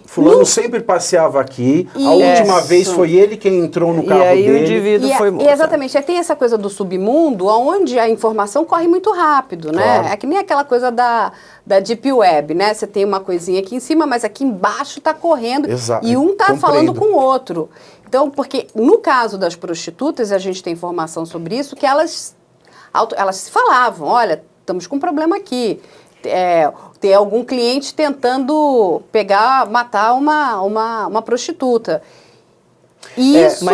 fulano sempre passeava aqui, a última vez foi ele quem entrou no carro aí dele. O indivíduo foi morto. Exatamente, aí tem essa coisa do submundo, onde a informação corre muito rápido, né? Claro. É que nem aquela coisa da Deep Web, né? Você tem uma coisinha aqui em cima, mas aqui embaixo está correndo, Exato. e um está Compreendo. falando com o outro. Então, porque no caso das prostitutas, a gente tem informação sobre isso, que elas falavam, olha, estamos com um problema aqui. Tem algum cliente tentando matar uma prostituta. Isso...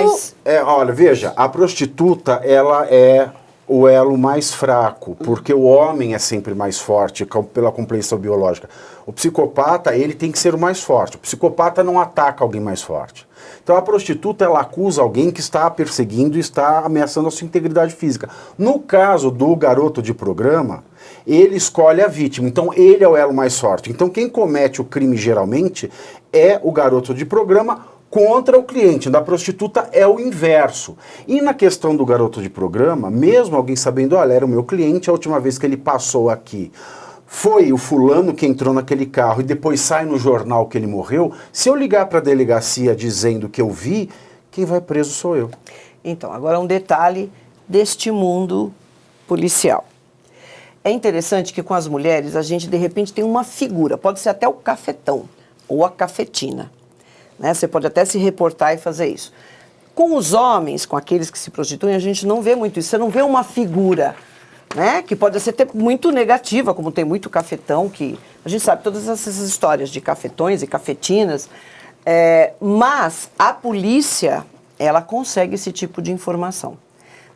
olha, veja, a prostituta, ela é o elo mais fraco, porque o homem é sempre mais forte pela compreensão biológica. O psicopata, ele tem que ser o mais forte. O psicopata não ataca alguém mais forte. Então a prostituta, ela acusa alguém que está perseguindo e está ameaçando a sua integridade física. No caso do garoto de programa, ele escolhe a vítima, então ele é o elo mais forte. Então quem comete o crime geralmente é o garoto de programa contra o cliente. Da prostituta é o inverso. E na questão do garoto de programa, mesmo alguém sabendo, olha, era o meu cliente, a última vez que ele passou aqui foi o fulano que entrou naquele carro e depois sai no jornal que ele morreu, se eu ligar para a delegacia dizendo que eu vi, quem vai preso sou eu. Então, agora um detalhe deste mundo policial. É interessante que com as mulheres a gente de repente tem uma figura, pode ser até o cafetão ou a cafetina, né? Você pode até se reportar e fazer isso. Com os homens, com aqueles que se prostituem, a gente não vê muito isso. Você não vê uma figura, né, que pode ser até muito negativa, como tem muito cafetão, que a gente sabe todas essas histórias de cafetões e cafetinas, mas a polícia, ela consegue esse tipo de informação.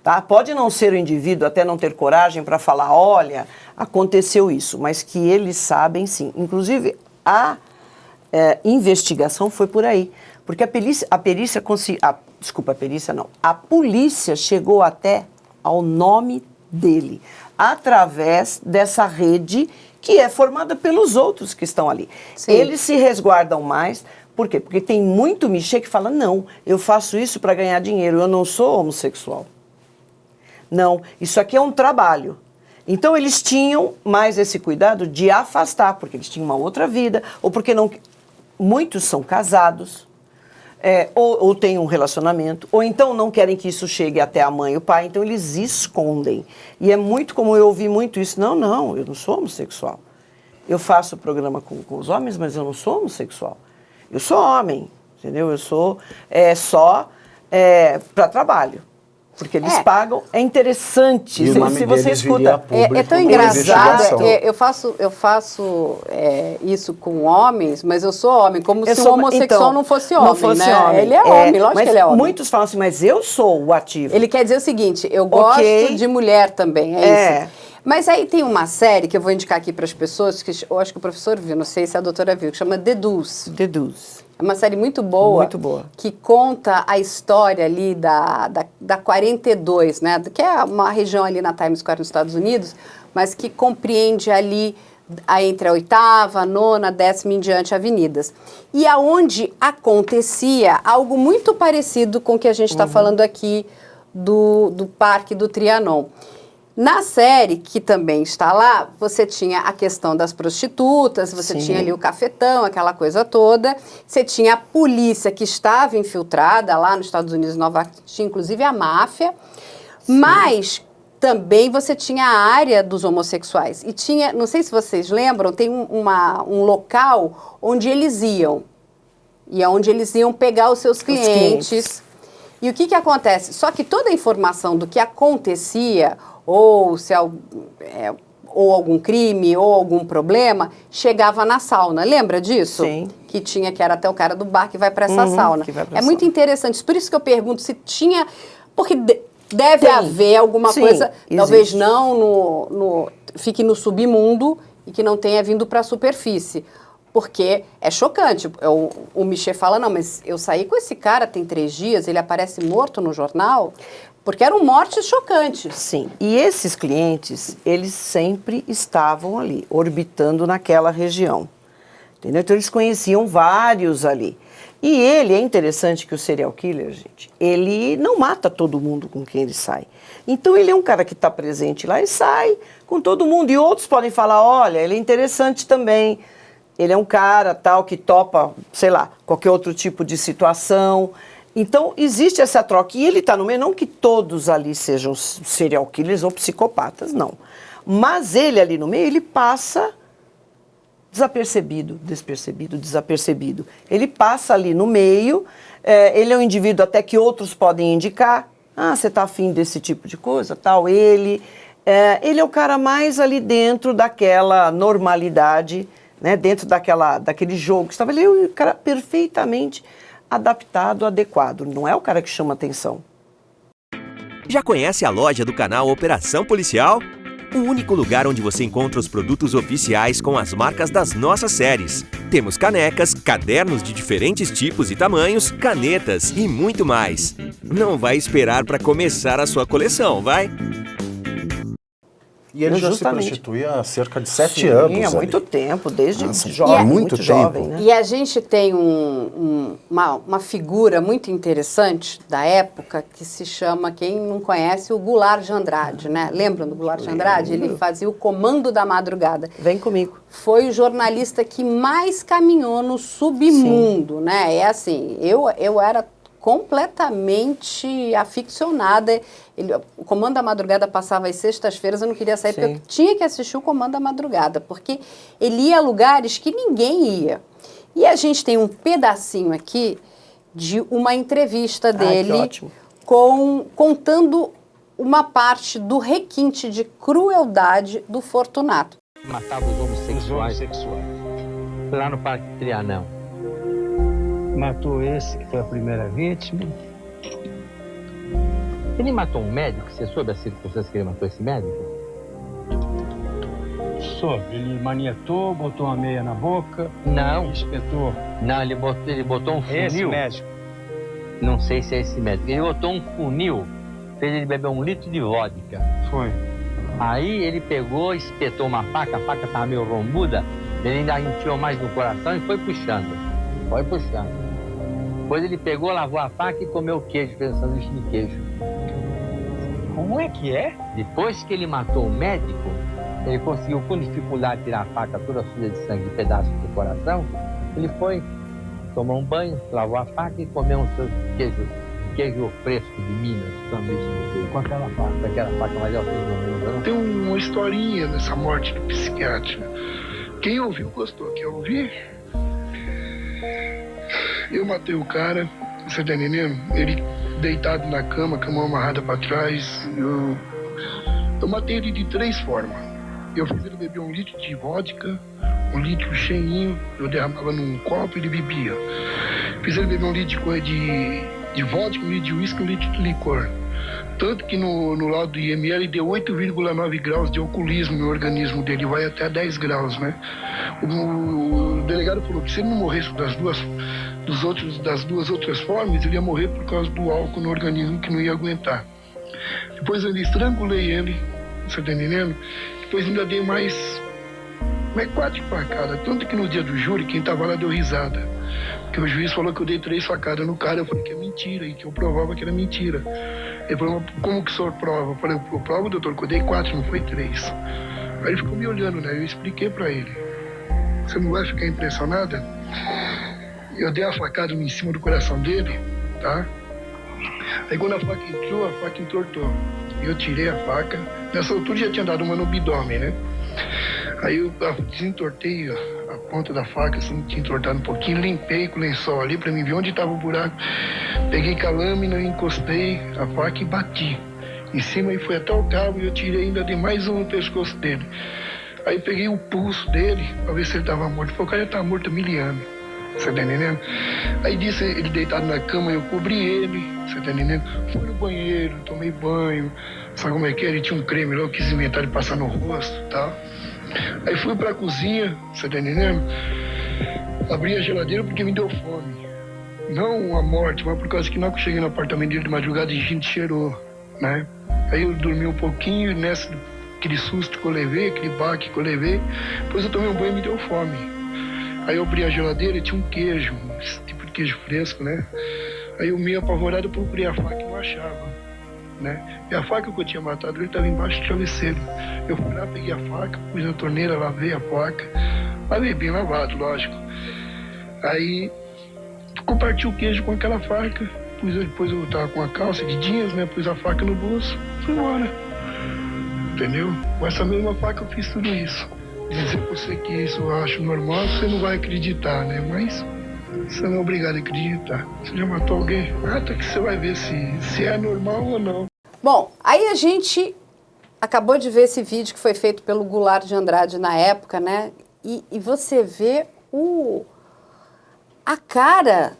Tá? Pode não ser o indivíduo, até não ter coragem para falar, olha, aconteceu isso, mas que eles sabem sim. Inclusive, a investigação foi por aí, porque a polícia chegou até ao nome dele, através dessa rede que é formada pelos outros que estão ali. Sim. Eles se resguardam mais, por quê? Porque tem muito michê que fala, não, eu faço isso para ganhar dinheiro, eu não sou homossexual. Não, isso aqui é um trabalho. Então eles tinham mais esse cuidado de afastar, porque eles tinham uma outra vida, ou porque não... Muitos são casados, ou têm um relacionamento, ou então não querem que isso chegue até a mãe e o pai, então eles escondem. E é muito comum eu ouvir muito isso, não, eu não sou homossexual. Eu faço programa com os homens, mas eu não sou homossexual. Eu sou homem, entendeu? Eu sou só para trabalho. Porque eles pagam, é interessante, se você escuta. É tão engraçado, eu faço isso com homens, mas eu sou homem, como se o homossexual então, não fosse homem, não fosse né? homem. Ele é homem, lógico que ele é homem. Muitos falam assim, mas eu sou o ativo. Ele quer dizer o seguinte, eu gosto de mulher também, é isso. Mas aí tem uma série que eu vou indicar aqui para as pessoas, que eu acho que o professor viu, não sei se a doutora viu, que chama Deduz. É uma série muito boa, que conta a história ali da 42, né? Que é uma região ali na Times Square nos Estados Unidos, mas que compreende ali entre a 8ª, a 9ª, 10ª em diante avenidas. E aonde acontecia algo muito parecido com o que a gente está falando aqui do Parque do Trianon. Na série, que também está lá, você tinha a questão das prostitutas, você tinha ali o cafetão, aquela coisa toda. Você tinha a polícia que estava infiltrada lá nos Estados Unidos, Nova York, tinha inclusive a máfia. Mas também você tinha a área dos homossexuais. E tinha, não sei se vocês lembram, tem um local onde eles iam. E é onde eles iam pegar os seus clientes. E o que acontece? Só que toda a informação do que acontecia, ou algum crime, ou algum problema, chegava na sauna. Lembra disso? Sim. Que era até o cara do bar que vai para essa sauna. É muito interessante. Por isso que eu pergunto se tinha... Porque deve haver alguma coisa, existe. Talvez não fique no submundo e que não tenha vindo para a superfície. Porque é chocante. O Michel fala, não, mas eu saí com esse cara tem 3 dias, ele aparece morto no jornal, porque eram mortes chocantes. Sim, e esses clientes, eles sempre estavam ali, orbitando naquela região. Entendeu? Então eles conheciam vários ali. E é interessante que o serial killer, gente, ele não mata todo mundo com quem ele sai. Então ele é um cara que está presente lá e sai com todo mundo. E outros podem falar, olha, ele é interessante também. Ele é um cara tal que topa, sei lá, qualquer outro tipo de situação. Então existe essa troca. E ele está no meio, não que todos ali sejam serial killers ou psicopatas, não. Mas ele ali no meio, ele passa... despercebido. Ele passa ali no meio, ele é um indivíduo até que outros podem indicar. Ah, você está afim desse tipo de coisa, tal. Ele é o cara mais ali dentro daquela normalidade, né, dentro daquele jogo que estava ali, o cara perfeitamente adaptado, adequado. Não é o cara que chama atenção. Já conhece a loja do canal Operação Policial? O único lugar onde você encontra os produtos oficiais com as marcas das nossas séries. Temos canecas, cadernos de diferentes tipos e tamanhos, canetas e muito mais. Não vai esperar para começar a sua coleção, vai? E ele já se prostitui há cerca de 7 anos. Há muito tempo, desde jovem. Há muito tempo. Jovem, né? E a gente tem uma figura muito interessante da época que se chama, quem não conhece, o Goulart de Andrade, né? Lembram do Goulart de Andrade? Ele fazia o Comando da Madrugada. Vem comigo. Foi o jornalista que mais caminhou no submundo, né? É assim, eu era completamente aficionada. O Comando da Madrugada passava às sextas-feiras, eu não queria sair, porque eu tinha que assistir o Comando da Madrugada, porque ele ia a lugares que ninguém ia. E a gente tem um pedacinho aqui de uma entrevista dele contando uma parte do requinte de crueldade do Fortunato. Matava os homossexuais. Lá no Parque Trianon. Matou esse, que foi a primeira vítima. Ele matou um médico? Você soube as circunstâncias que ele matou esse médico? Soube. Ele maniatou, botou uma meia na boca. Não. Espetou. Não, ele botou um funil. Esse médico. Não sei se é esse médico. Ele botou um funil, fez ele beber 1 litro de vodka. Foi. Aí ele pegou, espetou uma faca, a faca estava meio rombuda, ele ainda enfiou mais no coração e foi puxando. Foi puxando. Depois ele pegou, lavou a faca e comeu o queijo, fez um sanduíche de queijo. Como é que é? Depois que ele matou o médico, ele conseguiu com dificuldade tirar a faca toda suja de sangue, de pedaços do coração. Ele foi, tomou um banho, lavou a faca e comeu um queijo fresco de Minas, sanduíche de queijo. Com aquela faca. Com aquela faca mais horrível do mundo. Tem uma historinha nessa morte do psiquiatra. Quem ouviu gostou. Quem ouvir? Eu matei o cara, você tá entendendo? Ele deitado na cama, com a mão amarrada pra trás. Eu matei ele de 3 formas. Eu fiz ele beber 1 litro de vodka, 1 litro cheinho, eu derramava num copo e ele bebia. Fiz ele beber 1 litro de vodka, 1 litro de uísque, 1 litro de licor. Tanto que no laudo do IML deu 8,9 graus de alcoolismo no organismo dele, vai até 10 graus, né? O delegado falou que se ele não morresse das duas outras formas, ele ia morrer por causa do álcool no organismo que não ia aguentar. Depois eu estrangulei ele, você tá entendendo? Depois ainda dei mais Mas 4 facadas. Tanto que no dia do júri, quem tava lá deu risada. Porque o juiz falou que eu dei 3 facadas no cara. Eu falei que é mentira e que eu provava que era mentira. Ele falou, como que o senhor prova? Eu falei, eu provo, doutor, que eu dei 4, não foi 3. Aí ele ficou me olhando, né? Eu expliquei pra ele. Você não vai ficar impressionada? Eu dei a facada em cima do coração dele, tá? Aí quando a faca entrou, a faca entortou. Eu tirei a faca. Nessa altura já tinha dado uma no abdômen, né? Aí eu desentortei a ponta da faca, assim, tinha entortado um pouquinho, limpei com o lençol ali pra mim ver onde estava o buraco. Peguei com a lâmina, encostei a faca e bati em cima e fui até o cabo e eu tirei ainda de mais um no pescoço dele. Aí peguei o pulso dele pra ver se ele tava morto. Falei, o cara já tá morto há 1000 anos. Você tá entendendo? Aí disse ele deitado na cama, eu cobri ele, você tá entendendo? Fui no banheiro, tomei banho, sabe como é que é? Ele tinha um creme lá, eu quis inventar de passar no rosto e tal. Aí fui pra cozinha, você tá entendendo? Abri a geladeira porque me deu fome. Não a morte, mas por causa que na hora que eu cheguei no apartamento dele de madrugada, a gente cheirou, né? Aí eu dormi um pouquinho, nessa, aquele susto que eu levei, aquele baque que eu levei, depois eu tomei um banho e me deu fome. Aí eu abri a geladeira e tinha um queijo, esse tipo de queijo fresco, né? Aí eu meio apavorado, eu procurei a faca e não achava, né? E a faca que eu tinha matado, ele estava embaixo do travesseiro. Eu fui lá, peguei a faca, pus na torneira, lavei a faca. Lavei bem lavado, lógico. Aí, comparti o queijo com aquela faca. Depois eu tava com a calça de jeans, né? Pus a faca no bolso, fui embora. Entendeu? Com essa mesma faca eu fiz tudo isso. Dizer pra você que isso eu acho normal, você não vai acreditar, né? Mas você não é obrigado a acreditar. Você já matou alguém? Mata que você vai ver se é normal ou não. Bom, aí a gente acabou de ver esse vídeo que foi feito pelo Goulart de Andrade na época, né? E você vê a cara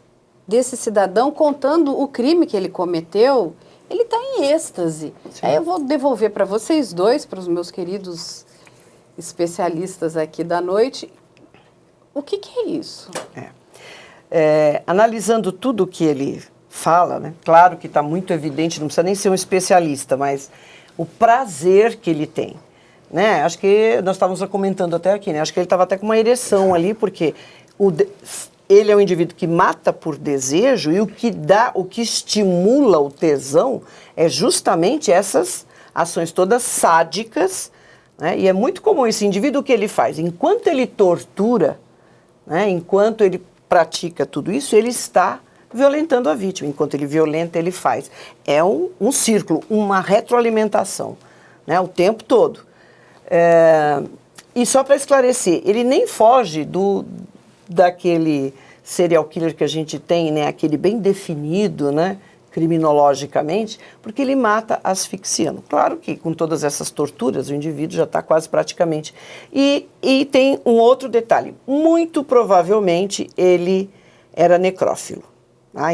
desse cidadão contando o crime que ele cometeu. Ele está em êxtase. Sim. Aí eu vou devolver para vocês dois, para os meus queridos especialistas aqui da noite. O que é isso? Analisando tudo o que ele fala, né? Claro que está muito evidente, não precisa nem ser um especialista, mas o prazer que ele tem, né? Acho que nós estávamos comentando até aqui, né? Acho que ele estava até com uma ereção ali, porque ele é um indivíduo que mata por desejo e o que estimula o tesão é justamente essas ações todas sádicas, né? E é muito comum esse indivíduo, o que ele faz? Enquanto ele tortura, né? Enquanto ele pratica tudo isso, ele está violentando a vítima. Enquanto ele violenta, ele faz. É um círculo, uma retroalimentação, né? O tempo todo. E só para esclarecer, ele nem foge daquele serial killer que a gente tem, né? Aquele bem definido, né? Criminologicamente, porque ele mata asfixiando. Claro que com todas essas torturas, o indivíduo já está quase praticamente. E tem um outro detalhe. Muito provavelmente ele era necrófilo.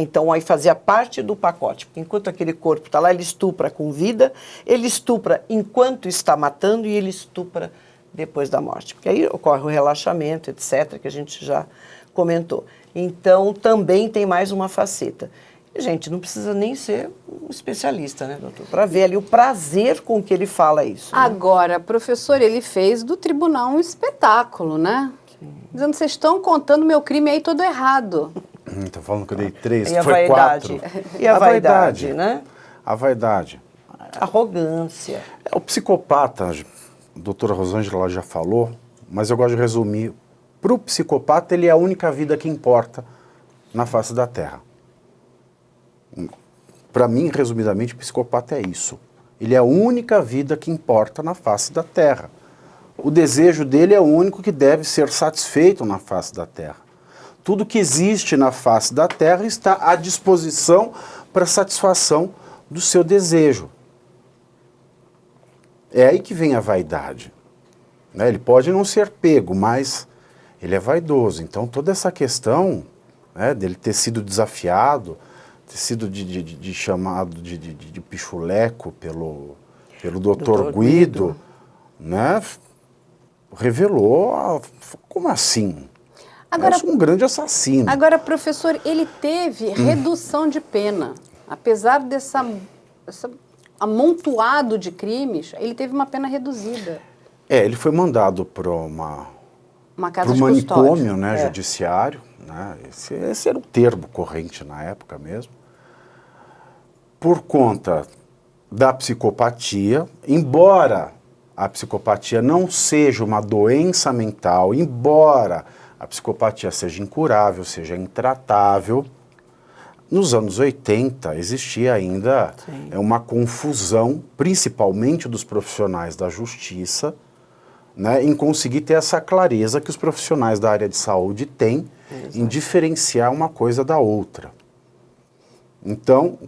Então aí fazia parte do pacote. Porque enquanto aquele corpo está lá, ele estupra com vida, ele estupra enquanto está matando e ele estupra depois da morte. Porque aí ocorre o relaxamento, etc., que a gente já comentou. Então também tem mais uma faceta. Gente, não precisa nem ser um especialista, né, doutor? Para ver ali o prazer com que ele fala isso. Né? Agora, professor, ele fez do tribunal um espetáculo, né? Sim. Dizendo, vocês estão contando meu crime aí todo errado. Estou falando que eu dei 3, e foi 4. E a vaidade, né? A vaidade. Arrogância. O psicopata, a doutora Rosângela já falou, mas eu gosto de resumir. Para o psicopata, ele é a única vida que importa na face da Terra. Para mim, resumidamente, o psicopata é isso. Ele é a única vida que importa na face da Terra. O desejo dele é o único que deve ser satisfeito na face da Terra. Tudo que existe na face da Terra está à disposição para satisfação do seu desejo. É aí que vem a vaidade. Né? Ele pode não ser pego, mas ele é vaidoso. Então, toda essa questão, né, dele ter sido desafiado, ter sido chamado de pichuleco pelo Dr. Guido, né, revelou como assim? Agora, eu sou um grande assassino. Agora, professor, ele teve redução de pena. Apesar dessa amontoado de crimes, ele teve uma pena reduzida. Ele foi mandado para Uma casa pro de manicômio, custódia. né, judiciário, né, esse era o termo corrente na época mesmo, por conta da psicopatia, embora a psicopatia não seja uma doença mental, embora a psicopatia seja incurável, seja intratável, nos anos 80 existia ainda uma confusão, principalmente dos profissionais da justiça, né, em conseguir ter essa clareza que os profissionais da área de saúde têm em diferenciar uma coisa da outra. Então,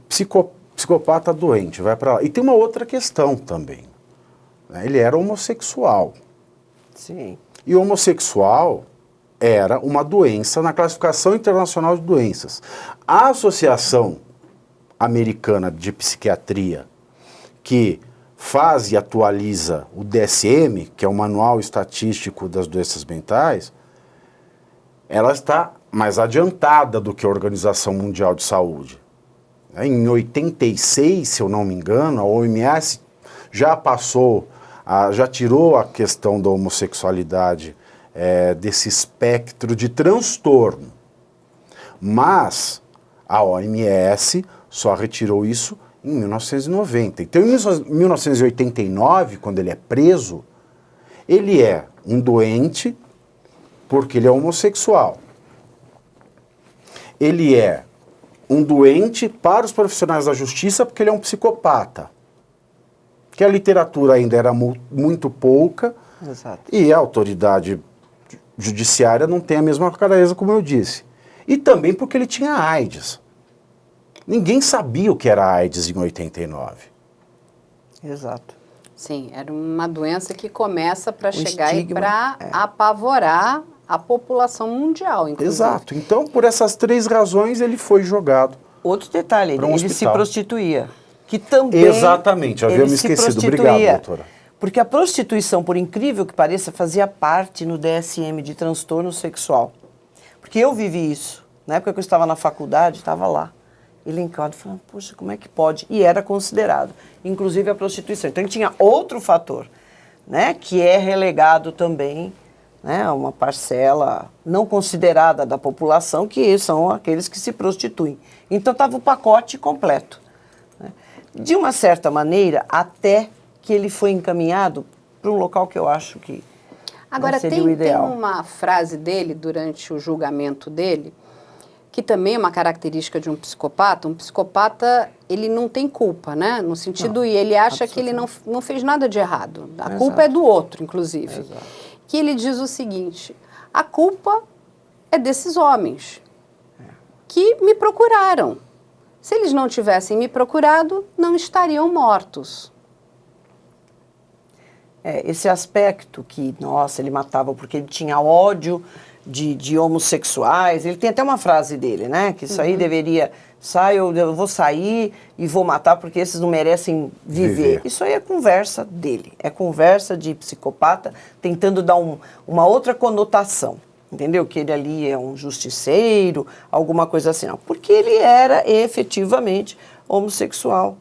psicopata doente, vai para lá. E tem uma outra questão também, né, ele era homossexual. Sim. E homossexual era uma doença na classificação internacional de doenças. A Associação Americana de Psiquiatria, que faz e atualiza o DSM, que é o Manual Estatístico das Doenças Mentais, ela está mais adiantada do que a Organização Mundial de Saúde. Em 86, se eu não me engano, a OMS já passou, já tirou a questão da homossexualidade desse espectro de transtorno. Mas a OMS só retirou isso em 1990. Então, em 1989, quando ele é preso, ele é um doente porque ele é homossexual. Ele é um doente para os profissionais da justiça porque ele é um psicopata. Que a literatura ainda era muito pouca. Exato. E a autoridade judiciária não tem a mesma clareza, como eu disse. E também porque ele tinha AIDS. Ninguém sabia o que era AIDS em 89. Exato. Sim, era uma doença que começa para chegar e estigma, para apavorar a população mundial, inclusive. Exato. Então, por essas 3 razões, ele foi jogado. Outro detalhe, Pra um ele se hospital. prostituía. Que também Exatamente, havia me ele se esquecido. prostituía. Obrigado, doutora. Porque a prostituição, por incrível que pareça, fazia parte no DSM de transtorno sexual. Porque eu vivi isso. Na época que eu estava na faculdade, estava lá, elencado, falando, poxa, como é que pode? E era considerado, inclusive a prostituição. Então, ele tinha outro fator, né, que é relegado também, né, a uma parcela não considerada da população, que são aqueles que se prostituem. Então, estava o pacote completo. Né? De uma certa maneira, até que ele foi encaminhado para um local que eu acho que Agora, seria tem o ideal. uma frase dele, durante o julgamento dele, que também é uma característica de um psicopata. Um psicopata, ele não tem culpa, né? No sentido, e ele acha que ele não fez nada de errado. A culpa é do outro, inclusive. Exato. Que ele diz o seguinte, a culpa é desses homens que me procuraram. Se eles não tivessem me procurado, não estariam mortos. Esse aspecto que, nossa, ele matava porque ele tinha ódio de homossexuais. Ele tem até uma frase dele, né? Que isso aí deveria... eu vou sair e vou matar porque esses não merecem viver. Isso aí é conversa dele. É conversa de psicopata tentando dar uma outra conotação. Entendeu? Que ele ali é um justiceiro, alguma coisa assim. Não, porque ele era efetivamente homossexual.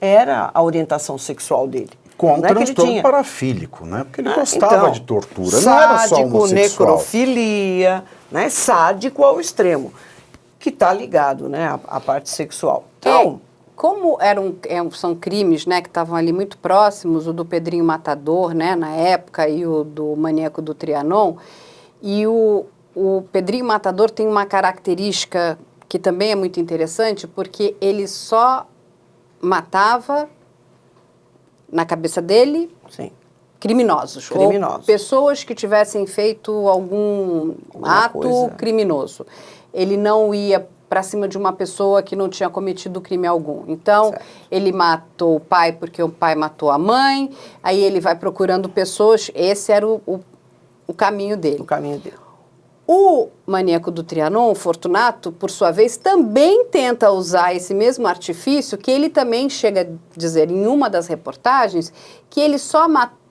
Era a orientação sexual dele. Com um Não é que ele transtorno tinha... parafílico, né? Porque ele gostava então, de tortura, não era só sádico, homossexual. necrofilia, né? Sádico ao extremo, que está ligado, né, à parte sexual. Então, como são crimes, né, que estavam ali muito próximos, o do Pedrinho Matador, né, na época, e o do Maníaco do Trianon, e o Pedrinho Matador tem uma característica que também é muito interessante, porque ele só matava, na cabeça dele, sim, criminosos. Criminosos. Ou pessoas que tivessem feito algum ato coisa. criminoso. Ele não ia para cima de uma pessoa que não tinha cometido crime algum. Então, Certo. ele matou o pai porque o pai matou a mãe, aí ele vai procurando pessoas, esse era o caminho dele. o caminho dele. O Maníaco do Trianon, o Fortunato, por sua vez, também tenta usar esse mesmo artifício, que ele também chega a dizer em uma das reportagens, que ele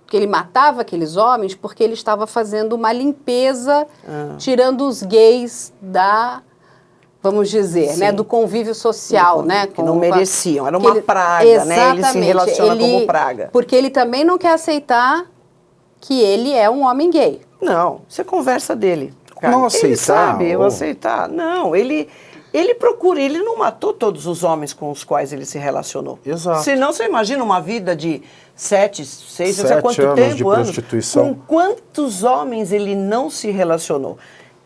que ele matava aqueles homens porque ele estava fazendo uma limpeza, tirando os gays vamos dizer, né, do convívio social, né? Que não mereciam, era uma praga, né? Ele se relaciona como praga. Porque ele também não quer aceitar que ele é um homem gay. Não, isso é conversa dele. Cara. Não aceitar, Ele sabe, eu ou- aceitar. Não, ele procura, ele não matou todos os homens com os quais ele se relacionou. Exato. Senão você imagina uma vida de 7, 6, não sei 7 quanto anos tempo, de prostituição. Com quantos homens ele não se relacionou?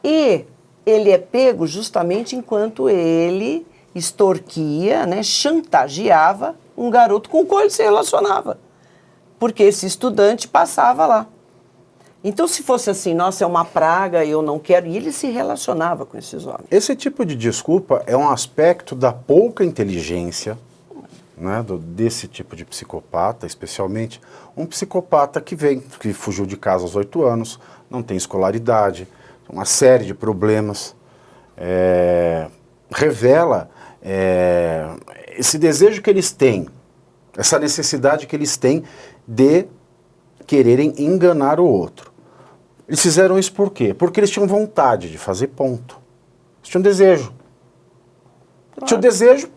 E ele é pego justamente enquanto ele extorquia, né, chantageava um garoto com o qual ele se relacionava. Porque esse estudante passava lá. Então, se fosse assim, nossa, é uma praga, eu não quero... E ele se relacionava com esses homens. Esse tipo de desculpa é um aspecto da pouca inteligência, né, desse tipo de psicopata, especialmente um psicopata que fugiu de casa aos 8 anos, não tem escolaridade, uma série de problemas, revela esse desejo que eles têm, essa necessidade que eles têm de quererem enganar o outro. Eles fizeram isso por quê? Porque eles tinham vontade de fazer ponto. Eles tinham desejo. Tinha o desejo,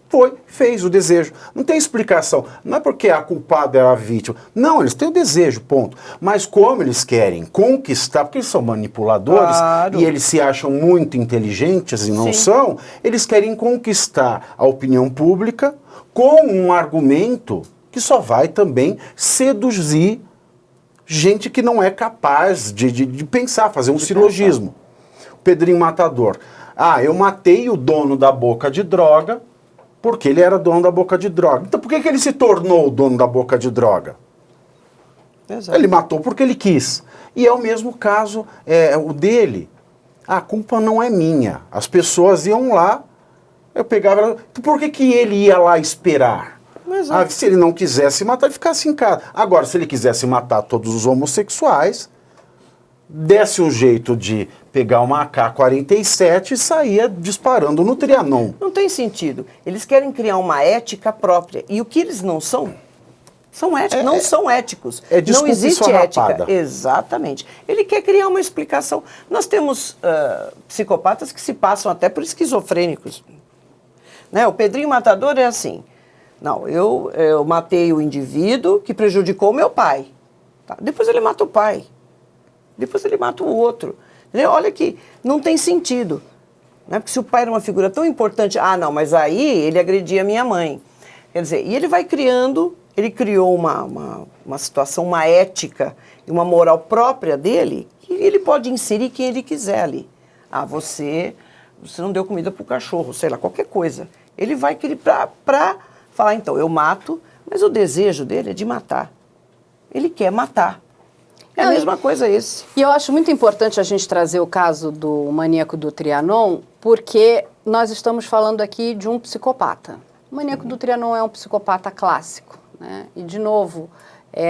fez o desejo. Não tem explicação. Não é porque a culpada era a vítima. Não, eles têm o desejo, ponto. Mas como eles querem conquistar, porque eles são manipuladores, Claro. e eles se acham muito inteligentes e não são, eles querem conquistar a opinião pública com um argumento que só vai também seduzir gente que não é capaz de pensar, fazer um silogismo. O Pedrinho Matador. Ah, eu matei o dono da boca de droga porque ele era dono da boca de droga. Então por que ele se tornou o dono da boca de droga? Exato. Ele matou porque ele quis. E é o mesmo caso o dele. A culpa não é minha. As pessoas iam lá, eu pegava... Então por que ele ia lá esperar? Se ele não quisesse matar, ele ficasse em casa. Agora, se ele quisesse matar todos os homossexuais, desse um jeito de pegar uma AK-47 e saía disparando no Trianon. Não tem sentido. Eles querem criar uma ética própria. E o que eles não são, são éticos. Não são éticos. É não desculpa existe esfarrapada. ética. Exatamente. Ele quer criar uma explicação. Nós temos psicopatas que se passam até por esquizofrênicos. Né? O Pedrinho Matador é assim. Não, eu matei o indivíduo que prejudicou o meu pai. Tá? Depois ele mata o pai. Depois ele mata o outro. Entendeu? Olha que não tem sentido. Né? Porque se o pai era uma figura tão importante... Ah, não, mas aí ele agredia a minha mãe. Quer dizer, e ele vai criando... Ele criou uma situação, uma ética e uma moral própria dele que ele pode inserir quem ele quiser ali. Ah, você não deu comida para o cachorro, sei lá, qualquer coisa. Ele vai criar para falar, então, eu mato, mas o desejo dele é de matar. Ele quer matar. É a mesma coisa esse. E eu acho muito importante a gente trazer o caso do maníaco do Trianon, porque nós estamos falando aqui de um psicopata. O maníaco do Trianon é um psicopata clássico, né? E, de novo,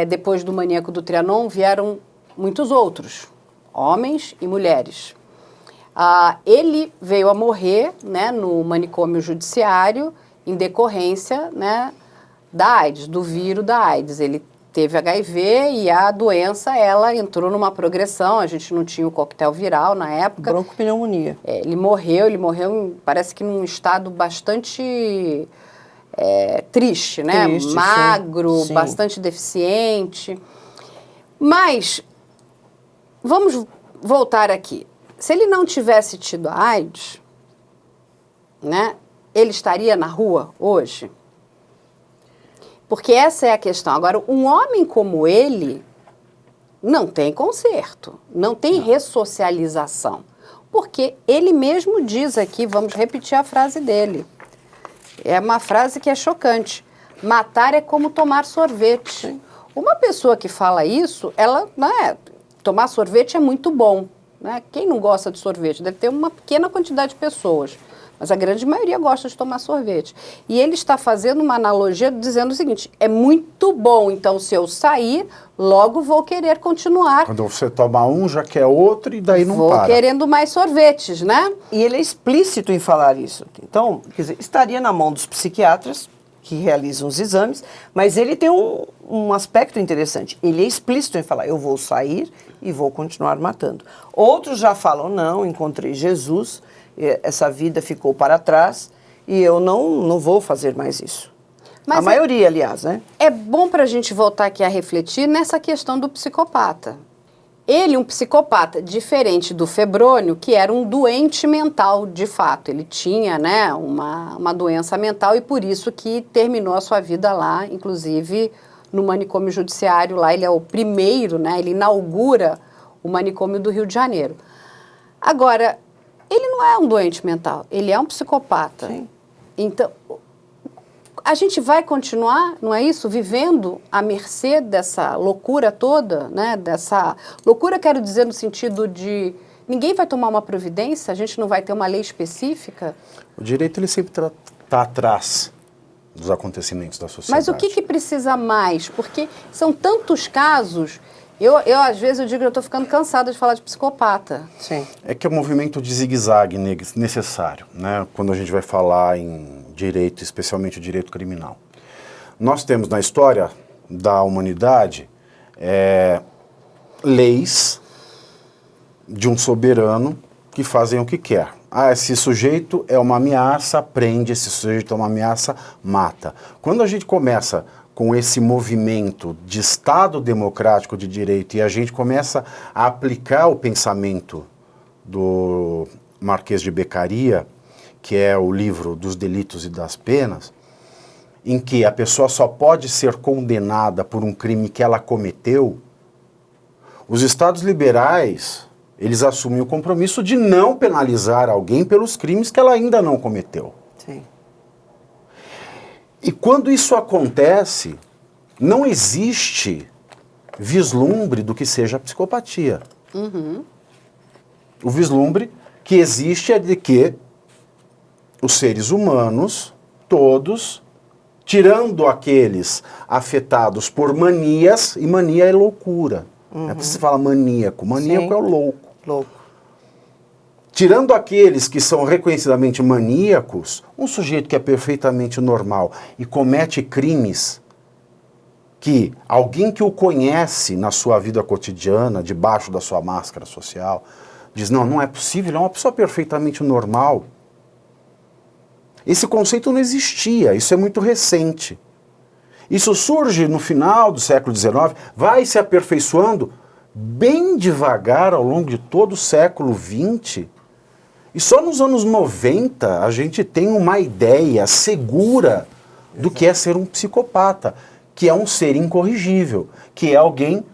depois do maníaco do Trianon vieram muitos outros, homens e mulheres. Ele veio a morrer, né, no manicômio judiciário em decorrência, né, da AIDS, do vírus da AIDS. Ele teve HIV e a doença, ela entrou numa progressão, a gente não tinha o coquetel viral na época. Broncopneumonia. Ele morreu, parece que num estado bastante triste, né? Triste, magro, sim. bastante deficiente. Mas, vamos voltar aqui. Se ele não tivesse tido a AIDS, né, ele estaria na rua hoje? Porque essa é a questão. Agora, um homem como ele não tem conserto, não tem ressocialização. Porque ele mesmo diz aqui, vamos repetir a frase dele. É uma frase que é chocante. Matar é como tomar sorvete. Sim. Uma pessoa que fala isso, ela, né, tomar sorvete é muito bom. Né? Quem não gosta de sorvete? Deve ter uma pequena quantidade de pessoas. Mas a grande maioria gosta de tomar sorvete. E ele está fazendo uma analogia dizendo o seguinte, é muito bom, então se eu sair, logo vou querer continuar. Quando você toma um, já quer outro e daí não vou para. querendo mais sorvetes, né? E ele é explícito em falar isso. Então, quer dizer, estaria na mão dos psiquiatras que realizam os exames, mas ele tem um aspecto interessante. Ele é explícito em falar, eu vou sair e vou continuar matando. Outros já falam, não, encontrei Jesus, essa vida ficou para trás e eu não vou fazer mais isso. Mas a maioria, aliás, né? É bom para a gente voltar aqui a refletir nessa questão do psicopata. Ele, um psicopata, diferente do Febrônio, que era um doente mental, de fato. Ele tinha, né, uma doença mental e por isso que terminou a sua vida lá, inclusive no manicômio judiciário lá. Ele é o primeiro, né, ele inaugura o manicômio do Rio de Janeiro. Agora, ele não é um doente mental, ele é um psicopata. Sim. Então, a gente vai continuar, não é isso, vivendo à mercê dessa loucura toda, né? Dessa loucura, quero dizer, no sentido de ninguém vai tomar uma providência, a gente não vai ter uma lei específica. O direito, ele sempre está atrás dos acontecimentos da sociedade. Mas o que precisa mais? Porque são tantos casos. Eu às vezes, eu digo que eu estou ficando cansada de falar de psicopata. Sim. É que é um movimento de zigue-zague necessário, né? Quando a gente vai falar em direito, especialmente o direito criminal. Nós temos na história da humanidade leis de um soberano que fazem o que quer. Ah, esse sujeito é uma ameaça, prende, esse sujeito é uma ameaça, mata. Quando a gente começa com esse movimento de Estado democrático de direito e a gente começa a aplicar o pensamento do Marquês de Beccaria, que é o livro dos delitos e das penas, em que a pessoa só pode ser condenada por um crime que ela cometeu, os Estados liberais, eles assumem o compromisso de não penalizar alguém pelos crimes que ela ainda não cometeu. Sim. E quando isso acontece, não existe vislumbre do que seja psicopatia. Uhum. O vislumbre que existe é de que os seres humanos, todos, tirando aqueles afetados por manias, e mania é loucura. Não é porque você fala maníaco. Maníaco Sim. é o louco. Louco. Tirando aqueles que são reconhecidamente maníacos, um sujeito que é perfeitamente normal e comete crimes que alguém que o conhece na sua vida cotidiana, debaixo da sua máscara social, diz, não é possível, ele é uma pessoa perfeitamente normal. Esse conceito não existia, isso é muito recente. Isso surge no final do século XIX, vai se aperfeiçoando bem devagar ao longo de todo o século XX. E só nos anos 90 a gente tem uma ideia segura do que é ser um psicopata, que é um ser incorrigível, que é alguém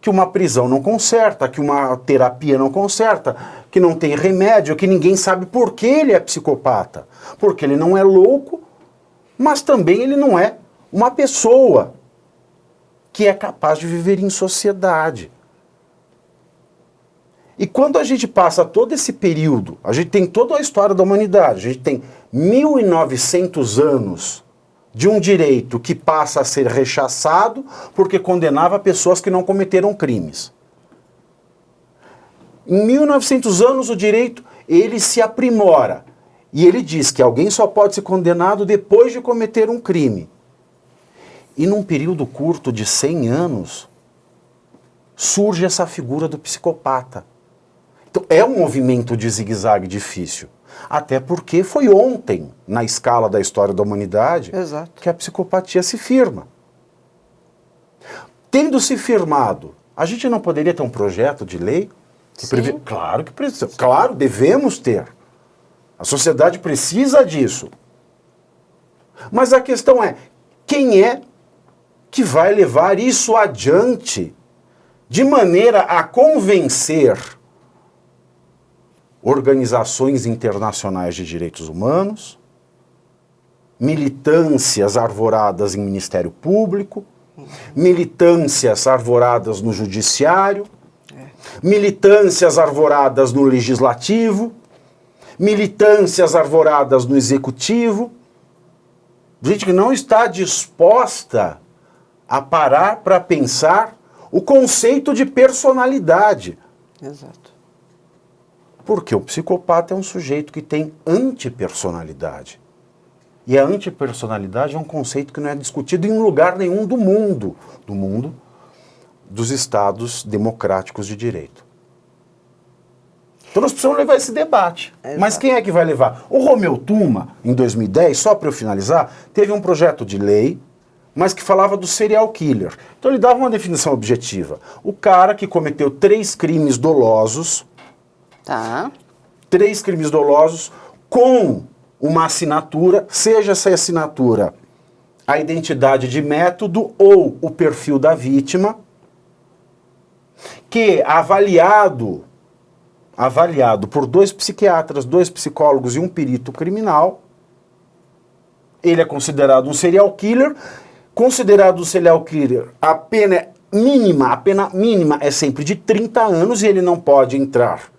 que uma prisão não conserta, que uma terapia não conserta, que não tem remédio, que ninguém sabe por que ele é psicopata. Porque ele não é louco, mas também ele não é uma pessoa que é capaz de viver em sociedade. E quando a gente passa todo esse período, a gente tem toda a história da humanidade, a gente tem 1900 anos de um direito que passa a ser rechaçado porque condenava pessoas que não cometeram crimes. Em 1900 anos o direito, ele se aprimora e ele diz que alguém só pode ser condenado depois de cometer um crime. E num período curto de 100 anos, surge essa figura do psicopata. Então é um movimento de zigue-zague difícil. Até porque foi ontem, na escala da história da humanidade, Exato. que a psicopatia se firma. Tendo se firmado, a gente não poderia ter um projeto de lei? Que Claro que precisa. Claro, devemos ter. A sociedade precisa disso. Mas a questão é, quem é que vai levar isso adiante de maneira a convencer organizações internacionais de direitos humanos, militâncias arvoradas em Ministério Público, militâncias arvoradas no Judiciário, militâncias arvoradas no Legislativo, militâncias arvoradas no Executivo, gente que não está disposta a parar para pensar o conceito de personalidade. Exato. Porque o psicopata é um sujeito que tem antipersonalidade. E a antipersonalidade é um conceito que não é discutido em lugar nenhum do mundo dos estados democráticos de direito. Então nós precisamos levar esse debate. Exato. Mas quem é que vai levar? O Romeu Tuma, em 2010, só para eu finalizar, teve um projeto de lei mas que falava do serial killer. Então ele dava uma definição objetiva. O cara que cometeu 3 crimes dolosos, Tá. 3 crimes dolosos com uma assinatura, seja essa assinatura a identidade de método ou o perfil da vítima, que avaliado por 2 psiquiatras, 2 psicólogos e um perito criminal, ele é considerado um serial killer. Considerado um serial killer, a pena mínima é sempre de 30 anos e ele não pode entrar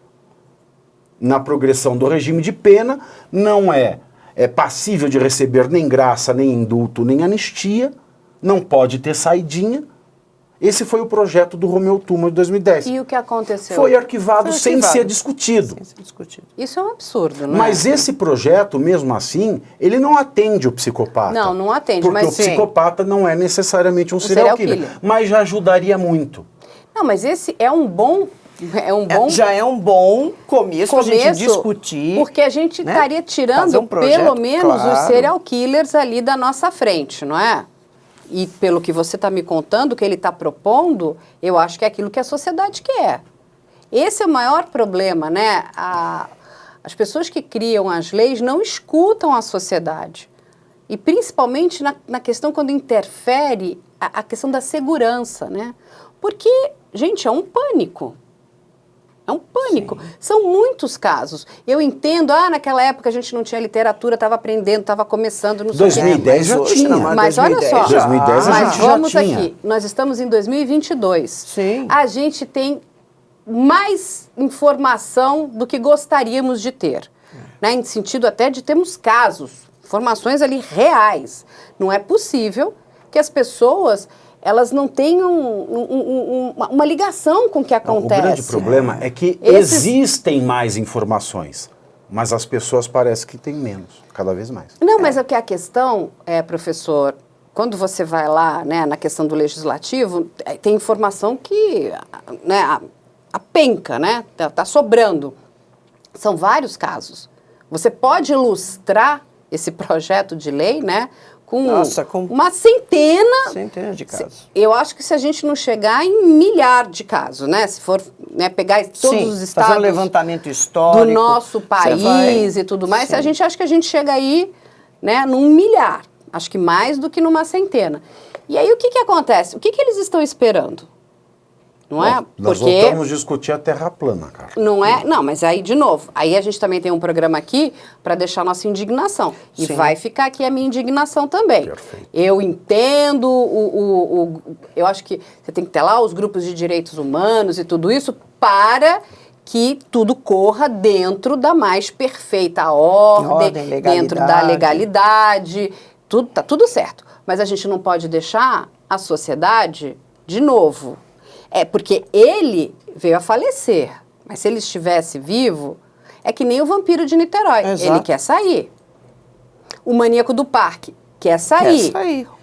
na progressão do regime de pena, não é passível de receber nem graça, nem indulto, nem anistia, não pode ter saidinha. Esse foi o projeto do Romeu Tuma de 2010. E o que aconteceu? Foi arquivado sem ser discutido. Sem ser discutido. Isso é um absurdo, não é? Mas esse projeto, mesmo assim, ele não atende o psicopata. Não atende, porque mas o psicopata não é necessariamente um serial killer. Mas já ajudaria muito. Não, mas esse é um bom... Já é um bom começo a gente discutir. Porque a gente estaria tirando, projeto, pelo menos, claro, os serial killers ali da nossa frente, não é? E pelo que você está me contando, o que ele está propondo, eu acho que é aquilo que a sociedade quer. Esse é o maior problema, né? As pessoas que criam as leis não escutam a sociedade. E principalmente na questão quando interfere a questão da segurança, né? Porque, gente, é um pânico. É um pânico. Sim. São muitos casos. Eu entendo, naquela época a gente não tinha literatura, estava aprendendo, estava começando no 2010 já tinha. Mas olha só, 2010 a gente vamos já tinha. aqui, nós estamos em 2022. Sim. A gente tem mais informação do que gostaríamos de ter. Né? Em sentido até de termos casos, informações ali reais. Não é possível que as pessoas... elas não tenham uma ligação com o que acontece. O grande problema é que existem mais informações, mas as pessoas parecem que têm menos, cada vez mais. Não, mas é que a questão, professor, quando você vai lá, né, na questão do legislativo, tem informação que, né, a penca, né, tá sobrando. São vários casos. Você pode ilustrar esse projeto de lei, né, com uma centena de casos. Eu acho que se a gente não chegar em milhar de casos, né? Se for, né, pegar todos os estados... fazer um levantamento histórico. Do nosso país e tudo mais, a gente acha que a gente chega aí, né, num milhar. Acho que mais do que numa centena. E aí o que acontece? O que eles estão esperando? Não é? Nós voltamos a discutir a terra plana, cara. Não é? Não, mas aí, de novo, aí a gente também tem um programa aqui para deixar nossa indignação. E vai ficar aqui a minha indignação também. Perfeito. Eu entendo, eu acho que você tem que ter lá os grupos de direitos humanos e tudo isso para que tudo corra dentro da mais perfeita ordem dentro da legalidade. Tá tudo certo. Mas a gente não pode deixar a sociedade, de novo... porque ele veio a falecer, mas se ele estivesse vivo, é que nem o vampiro de Niterói. Exato. Ele quer sair. O maníaco do parque quer sair.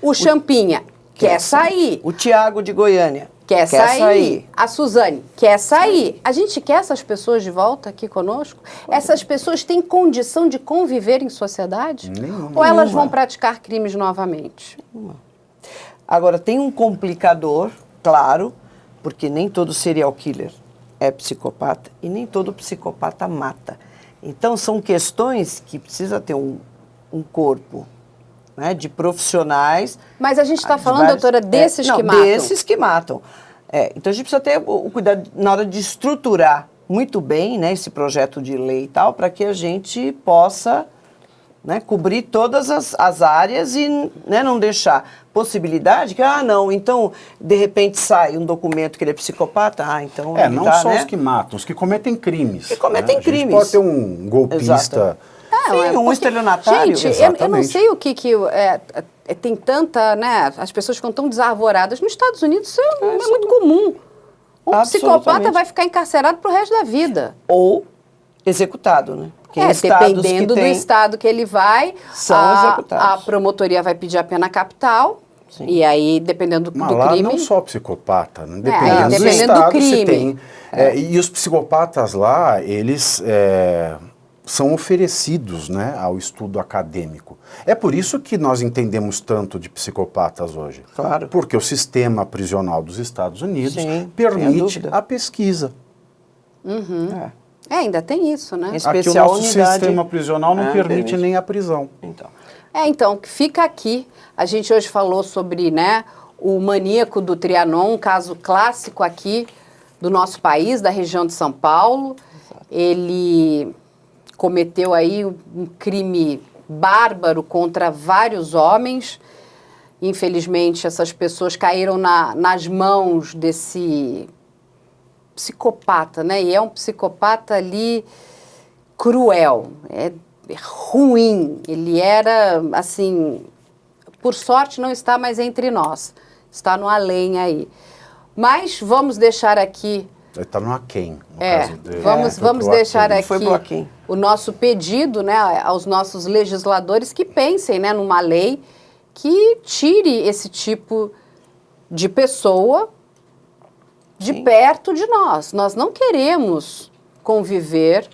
O Champinha quer sair. O Tiago de Goiânia quer sair. A Suzane quer sair. A gente quer essas pessoas de volta aqui conosco? Essas pessoas têm condição de conviver em sociedade? Nenhuma. Ou elas vão praticar crimes novamente? Agora, tem um complicador, claro, porque nem todo serial killer é psicopata e nem todo psicopata mata. Então, são questões que precisa ter um corpo, né, de profissionais. Mas a gente está falando, doutora, desses que matam. Desses que matam. Então, a gente precisa ter o cuidado na hora de estruturar muito bem, né, esse projeto de lei e tal, para que a gente possa, né, cobrir todas as áreas e, né, não deixar possibilidade que, então, de repente sai um documento que ele é psicopata, então... não tá, só né? os que matam, os que cometem crimes. Que cometem crimes. Pode ter um golpista... um estelionatário. Gente, eu não sei o que tem tanta, né, as pessoas ficam tão desarvoradas. Nos Estados Unidos isso é muito comum. O psicopata vai ficar encarcerado pro resto da vida. Ou executado, né? Dependendo do estado que ele vai, são executados. A promotoria vai pedir a pena capital. Sim. E aí, dependendo do lá crime... não só psicopata, né? Dependendo do estado, crime. E os psicopatas lá, eles são oferecidos, né, ao estudo acadêmico. É por isso que nós entendemos tanto de psicopatas hoje. Claro. Porque o sistema prisional dos Estados Unidos Sim, permite a pesquisa. Ainda tem isso, né? Aqui o Especial nosso unidade. sistema prisional não permite nem a prisão. Então, fica aqui. A gente hoje falou sobre, né, o maníaco do Trianon, um caso clássico aqui do nosso país, da região de São Paulo. Ele cometeu aí um crime bárbaro contra vários homens. Infelizmente, essas pessoas caíram nas mãos desse psicopata, né? E é um psicopata ali cruel, é ruim. Ele era, assim, por sorte não está mais entre nós, está no além aí. Mas vamos deixar aqui... Ele está no aquém, no É, caso dele. vamos deixar aqui Foi pro aquém. o nosso pedido, né, aos nossos legisladores que pensem, né, numa lei que tire esse tipo de pessoa de perto de nós. Nós não queremos conviver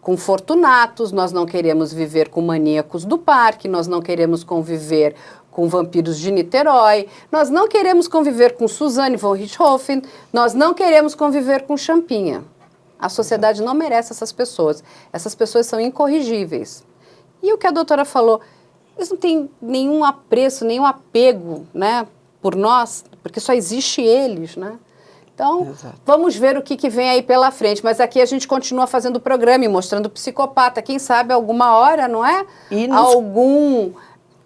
com fortunatos, nós não queremos viver com maníacos do parque, nós não queremos conviver com vampiros de Niterói, nós não queremos conviver com Suzanne von Richthofen, nós não queremos conviver com Champinha. A sociedade não merece essas pessoas. Essas pessoas são incorrigíveis. E o que a doutora falou, eles não têm nenhum apreço, nenhum apego, né, por nós, porque só existe eles, né? Então, vamos ver o que vem aí pela frente. Mas aqui a gente continua fazendo o programa e mostrando o psicopata. Quem sabe alguma hora, não é? Algum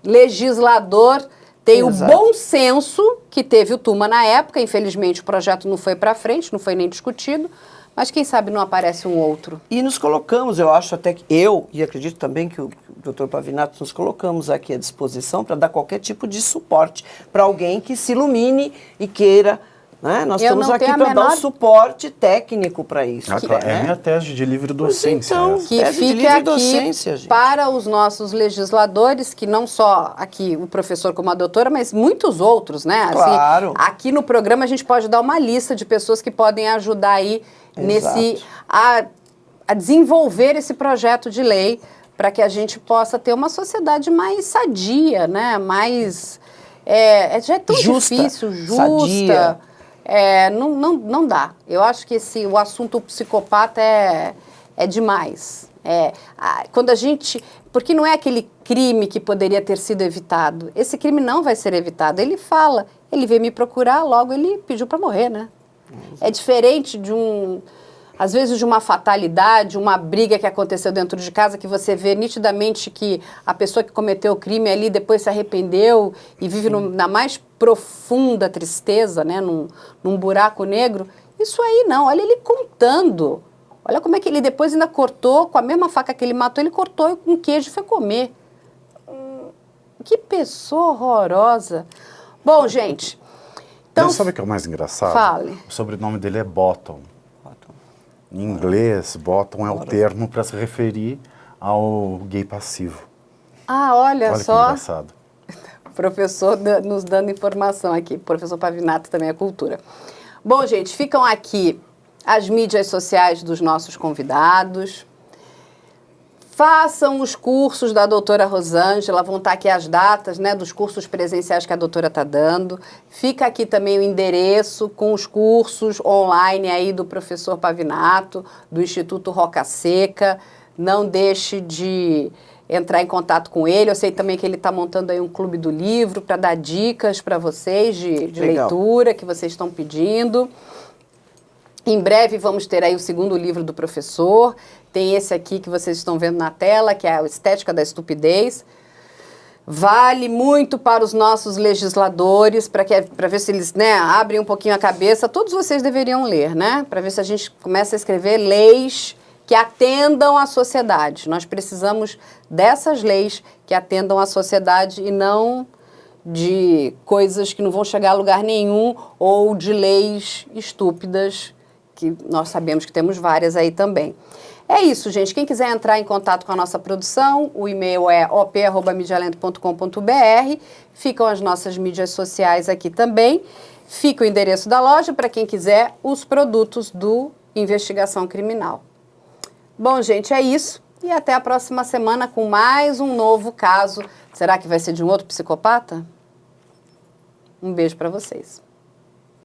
legislador tem o bom senso que teve o Tuma na época. Infelizmente, o projeto não foi para frente, não foi nem discutido. Mas quem sabe não aparece um outro. E nos colocamos, eu acho até que eu, e acredito também que o Dr. Pavinato, nos colocamos aqui à disposição para dar qualquer tipo de suporte para alguém que se ilumine e queira... Né? Nós estamos aqui para dar um suporte técnico para isso. Claro, é a minha tese de livre docência. Então, que fique aqui docência, para os nossos legisladores, que não só aqui o professor como a doutora, mas muitos outros, né? Claro. Assim, aqui no programa a gente pode dar uma lista de pessoas que podem ajudar aí a desenvolver esse projeto de lei para que a gente possa ter uma sociedade mais sadia, né? Mais... já é tão difícil, justa. Sadia. Não dá. Eu acho que o assunto psicopata é demais. Quando a gente... Porque não é aquele crime que poderia ter sido evitado. Esse crime não vai ser evitado. Ele fala, ele veio me procurar, logo ele pediu para morrer, né? É diferente às vezes de uma fatalidade, uma briga que aconteceu dentro de casa, que você vê nitidamente que a pessoa que cometeu o crime ali depois se arrependeu e vive na mais profunda tristeza, né, num buraco negro. Isso aí não, olha ele contando. Olha como é que ele depois ainda cortou, com a mesma faca que ele matou, ele cortou com queijo e foi comer. Que pessoa horrorosa. Bom, gente... Então, sabe o que é o mais engraçado? Fale. O sobrenome dele é Bottom. Em inglês, bottom é o termo para se referir ao gay passivo. Olha só. Que engraçado. O professor nos dando informação aqui. O professor Pavinato também é cultura. Bom, gente, ficam aqui as mídias sociais dos nossos convidados. Façam os cursos da doutora Rosângela, vão estar aqui as datas, né, dos cursos presenciais que a doutora está dando. Fica aqui também o endereço com os cursos online aí do professor Pavinato, do Instituto Roca Seca. Não deixe de entrar em contato com ele. Eu sei também que ele está montando aí um clube do livro para dar dicas para vocês de leitura que vocês estão pedindo. Em breve vamos ter aí o segundo livro do professor. Tem esse aqui que vocês estão vendo na tela, que é a Estética da Estupidez. Vale muito para os nossos legisladores, para ver se eles, né, abrem um pouquinho a cabeça. Todos vocês deveriam ler, né? Para ver se a gente começa a escrever leis que atendam à sociedade. Nós precisamos dessas leis que atendam à sociedade e não de coisas que não vão chegar a lugar nenhum ou de leis estúpidas, que nós sabemos que temos várias aí também. É isso, gente. Quem quiser entrar em contato com a nossa produção, o e-mail é op@medialento.com.br. Ficam as nossas mídias sociais aqui também. Fica o endereço da loja para quem quiser os produtos do Investigação Criminal. Bom, gente, é isso. E até a próxima semana com mais um novo caso. Será que vai ser de um outro psicopata? Um beijo para vocês.